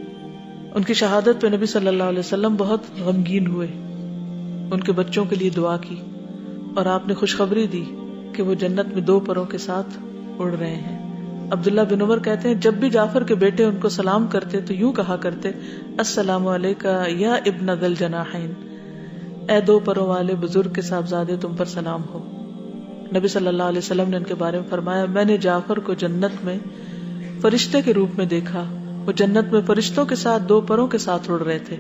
ان کی شہادت پہ نبی صلی اللہ علیہ وسلم بہت غمگین ہوئے، ان کے بچوں کے لیے دعا کی اور آپ نے خوشخبری دی کہ وہ جنت میں 2 پروں کے ساتھ اڑ رہے ہیں. عبداللہ بن عمر کہتے ہیں جب بھی جعفر کے بیٹے ان کو سلام کرتے تو یوں کہا کرتے، السلام علیکہ یا ابن ذی الجناحین، اے 2 پروں والے بزرگ کے صاحبزادے تم پر سلام ہو. نبی صلی اللہ علیہ وسلم نے ان کے بارے میں فرمایا، میں نے جعفر کو جنت میں فرشتے کے روپ میں دیکھا وہ جنت میں فرشتوں کے ساتھ دو پروں کے ساتھ اڑ رہے تھے.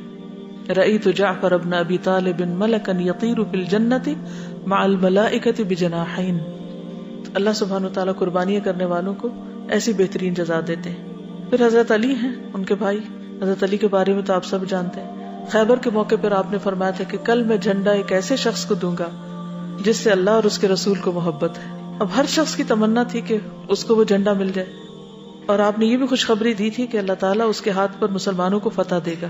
رأیت جعفر ابن ابی طالب ملکا یطیر فی الجنت مع الملائکۃ بجناحین. اللہ سبحانہ وتعالیٰ قربانیاں کرنے والوں کو ایسی بہترین جزا دیتے ہیں. پھر حضرت علی ہیں, ان کے بھائی. حضرت علی کے بارے میں تو آپ سب جانتے ہیں. خیبر کے موقع پر آپ نے فرمایا تھا کہ کل میں جھنڈا ایک ایسے شخص کو دوں گا جس سے اللہ اور اس کے رسول کو محبت ہے. اب ہر شخص کی تمنا تھی کہ اس کو وہ جھنڈا مل جائے, اور آپ نے یہ بھی خوشخبری دی تھی کہ اللہ تعالیٰ اس کے ہاتھ پر مسلمانوں کو فتح دے گا.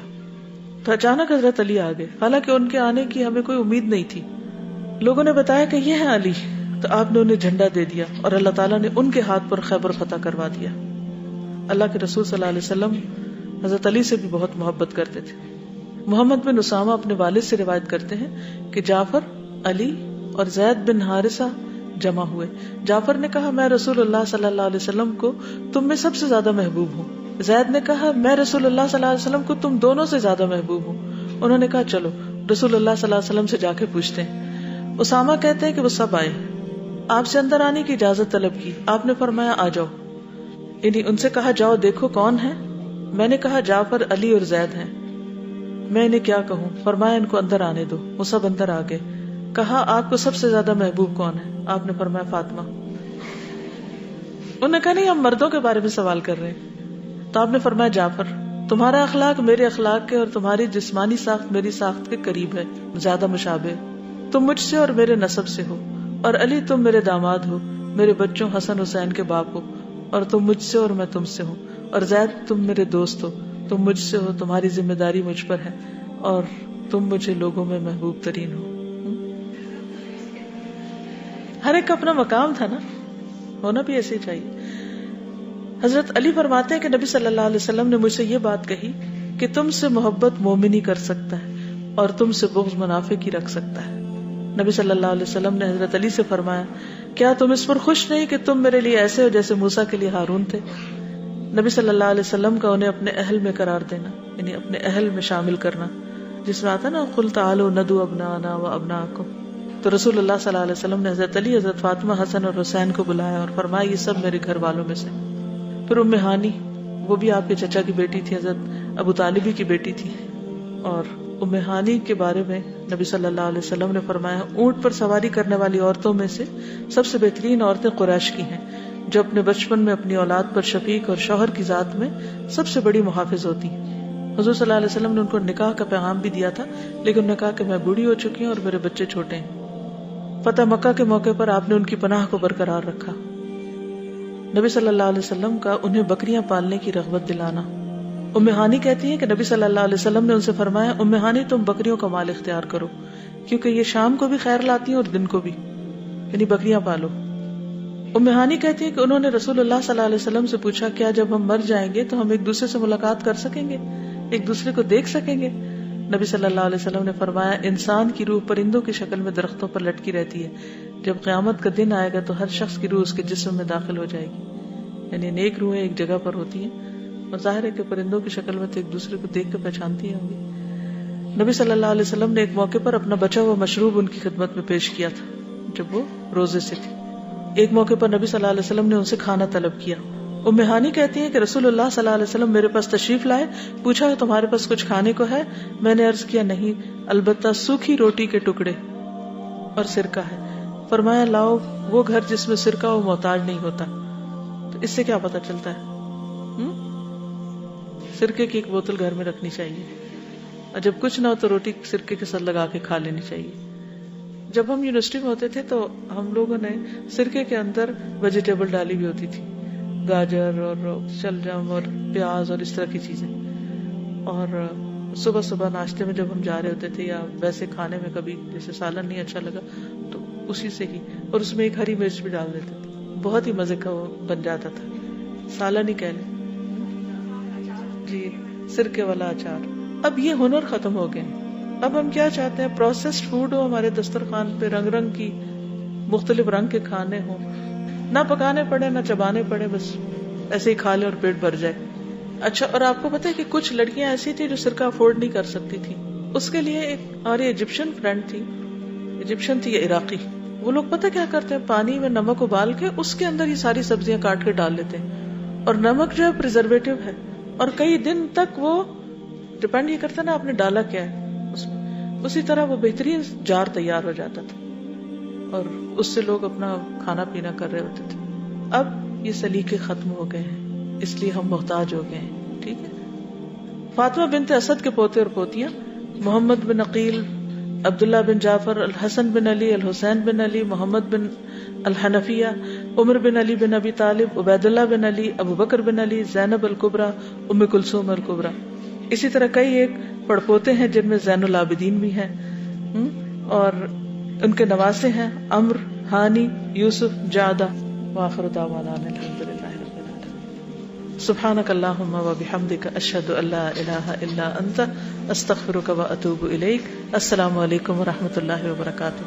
تو اچانک حضرت علی آ گئے, حالانکہ ان کے آنے کی ہمیں کوئی امید نہیں تھی. لوگوں نے بتایا کہ یہ ہے علی, تو آپ نے انہیں جھنڈا دے دیا اور اللہ تعالیٰ نے ان کے ہاتھ پر خیبر فتح کروا دیا. اللہ کے رسول صلی اللہ علیہ وسلم حضرت علی سے بھی بہت محبت کرتے تھے. محمد بن اسامہ اپنے والد سے روایت کرتے ہیں کہ جعفر, علی اور زید بن حارثہ جمع ہوئے. جعفر نے کہا میں رسول اللہ صلی اللہ علیہ وسلم کو تم میں سب سے زیادہ محبوب ہوں. زید نے کہا میں رسول اللہ صلی اللہ علیہ وسلم کو تم دونوں سے زیادہ محبوب ہوں. انہوں نے کہا چلو رسول اللہ صلی اللہ علیہ وسلم سے جا کے پوچھتے ہیں. اسامہ کہتے ہیں کہ وہ سب آئے, آپ سے اندر آنے کی اجازت طلب کی. آپ نے فرمایا آ جاؤ, یعنی ان سے کہا جاؤ دیکھو کون ہے. میں نے کہا جعفر, علی اور زید ہیں. میں انہیں کیا کہوں؟ فرمایا ان کو اندر آنے دو. وہ سب اندر آ گئے. کہا آپ کو سب سے زیادہ محبوب کون ہے؟ آپ نے فرمایا فاطمہ. انہوں نے کہا نہیں ہم مردوں کے بارے میں سوال کر رہے ہیں. تو آپ نے فرمایا جعفر, تمہارا اخلاق میرے اخلاق کے اور تمہاری جسمانی ساخت میری ساخت کے قریب ہے, زیادہ مشابہ. تم مجھ سے اور میرے نسب سے ہو. اور علی تم میرے داماد ہو, میرے بچوں حسن حسین کے باپ ہو. اور تم مجھ سے اور میں تم سے ہوں. اور زید تم میرے دوست ہو, تم مجھ سے ہو, تمہاری ذمہ داری مجھ پر ہے, اور تم مجھے لوگوں میں محبوب ترین ہو. ہر ایک کا اپنا مقام تھا نا, ہونا بھی ایسے ہی چاہیے. حضرت علی فرماتے ہیں کہ نبی صلی اللہ علیہ وسلم نے مجھ سے یہ بات کہی کہ تم سے محبت مومن ہی کر سکتا ہے اور تم سے بغض منافق ہی رکھ سکتا ہے. نبی صلی اللہ علیہ وسلم نے حضرت علی سے فرمایا کیا تم اس پر خوش نہیں کہ تم میرے لیے ایسے ہو جیسے موسیٰ کے لیے ہارون تھے. نبی صلی اللہ علیہ وسلم کا انہیں اپنے اہل میں قرار دینا, یعنی اپنے اہل میں شامل کرنا, جس میں آتا نا قل تعالوا ندعو ابناءنا وابناءکم. تو رسول اللہ صلی اللہ علیہ وسلم نے حضرت علی, حضرت فاطمہ, حسن اور حسین کو بلایا اور فرمایا یہ سب میرے گھر والوں میں سے. پھر ام ہانی, وہ بھی آپ کے چچا کی بیٹی تھی, حضرت ابو طالبی کی بیٹی تھی. اور ام ہانی کے بارے میں نبی صلی اللہ علیہ وسلم نے فرمایا اونٹ پر سواری کرنے والی عورتوں میں سے سب سے بہترین عورتیں قریش کی ہیں, جو اپنے بچپن میں اپنی اولاد پر شفیق اور شوہر کی ذات میں سب سے بڑی محافظ ہوتی ہیں. حضور صلی اللہ علیہ وسلم نے ان کو نکاح کا پیغام بھی دیا تھا, لیکن انہوں نے کہا کہ میں بوڑھی ہو چکی ہوں اور میرے بچے چھوٹے ہیں. فتح مکہ کے موقع پر آپ نے ان کی پناہ کو برقرار رکھا. نبی صلی اللہ علیہ وسلم کا انہیں بکریاں پالنے کی رغبت دلانا. ام ہانی کہتی ہیں کہ نبی صلی اللہ علیہ وسلم نے ان سے فرمایا ام ہانی تم بکریوں کا مال اختیار کرو, کیونکہ یہ شام کو بھی خیر لاتی ہیں اور دن کو بھی, یعنی بکریاں پالو. ام ہانی کہتی ہیں کہ انہوں نے رسول اللہ صلی اللہ علیہ وسلم سے پوچھا کیا جب ہم مر جائیں گے تو ہم ایک دوسرے سے ملاقات کر سکیں گے, ایک دوسرے کو دیکھ سکیں گے؟ نبی صلی اللہ علیہ وسلم نے فرمایا انسان کی روح پرندوں کی شکل میں درختوں پر لٹکی رہتی ہے, جب قیامت کا دن آئے گا تو ہر شخص کی روح اس کے جسم میں داخل ہو جائے گی. یعنی نیک روحیں ایک جگہ پر ہوتی ہیں, اور ظاہر ہے کہ پرندوں کی شکل میں تو ایک دوسرے کو دیکھ کے پہچانتی ہوں گی. نبی صلی اللہ علیہ وسلم نے ایک موقع پر اپنا بچا ہوا مشروب ان کی خدمت میں پیش کیا تھا جب وہ روزے سے تھی. ایک موقع پر نبی صلی اللہ علیہ وسلم نے ان سے کھانا طلب کیا. ام ہانی کہتی ہیں کہ رسول اللہ صلی اللہ علیہ وسلم میرے پاس تشریف لائے, پوچھا تمہارے پاس کچھ کھانے کو ہے؟ میں نے عرض کیا نہیں, البتہ سوکھی روٹی کے ٹکڑے اور سرکہ ہے. فرمایا لاؤ وہ گھر جس میں سرکہ وہ محتاج نہیں ہوتا. تو اس سے کیا پتہ چلتا ہے؟ سرکے کی ایک بوتل گھر میں رکھنی چاہیے, اور جب کچھ نہ ہو تو روٹی سرکے کے ساتھ لگا کے کھا لینی چاہیے. جب ہم یونیورسٹی میں ہوتے تھے تو ہم لوگوں نے سرکے کے اندر ویجیٹیبل ڈالی بھی ہوتی تھی, گاجر اور شلجم اور پیاز اور اس طرح کی چیزیں. اور صبح صبح ناشتے میں جب ہم جا رہے ہوتے تھے یا ویسے کھانے میں کبھی جیسے سالن نہیں اچھا لگا تو اسی سے ہی, اور اس میں ایک ہری مرچ بھی ڈال دیتے تھے, بہت ہی مزے کا وہ بن جاتا تھا. سالن ہی کہہ لیں جی, سرکے والا اچار. اب یہ ہنر ختم ہو گئے. اب ہم کیا چاہتے ہیں؟ پروسیسڈ فوڈ ہو ہمارے دسترخوان پہ, رنگ رنگ کی مختلف رنگ کے کھانے ہوں, نہ پکانے پڑے نہ چبانے پڑے, بس ایسے ہی کھا لیں اور پیٹ بھر جائے. اچھا, اور آپ کو پتا ہے کہ کچھ لڑکیاں ایسی تھی جو سرکہ افورڈ نہیں کر سکتی تھی. اس کے لیے ایک ہماری ایجپشن فرینڈ تھی, ایجپشن تھی یا عراقی, وہ لوگ پتہ کیا کرتے ہیں, پانی میں نمک ابال کے اس کے اندر یہ ساری سبزیاں کاٹ کے ڈال لیتے ہیں, اور نمک جو ہے پریزرویٹو ہے, اور کئی دن تک وہ ڈپینڈ یہ کرتا نا آپ نے ڈالا کیا ہے اس میں. اسی طرح وہ بہترین جار تیار ہو جاتا تھا اور اس سے لوگ اپنا کھانا پینا کر رہے ہوتے تھے. اب یہ سلیقے ختم ہو گئے ہیں, اس لیے ہم محتاج ہو گئے ہیں. ٹھیک ہے. فاطمہ بنت اسد کے پوتے اور پوتیاں محمد بن عقیل, عبداللہ بن جعفر, الحسن بن علی, الحسین بن علی, محمد بن الحنفیہ, عمر بن علی بن ابی طالب, عبید اللہ بن علی, ابو بکر بن علی, زینب الکبریٰ, ام کلثوم الکبریٰ. اسی طرح کئی ایک پڑپوتے ہیں جن میں زین العابدین بھی ہیں, اور ان کے نواسے ہیں عمر, ہانی, یوسف, جعدہ. وآخر دعوانا الحمدللہ رب العالمین. سبحانک اللہم و بحمدک اشہد ان لا الہ الا انت استغفرک و اتوب الیک. السلام علیکم و رحمۃ اللہ وبرکاتہ.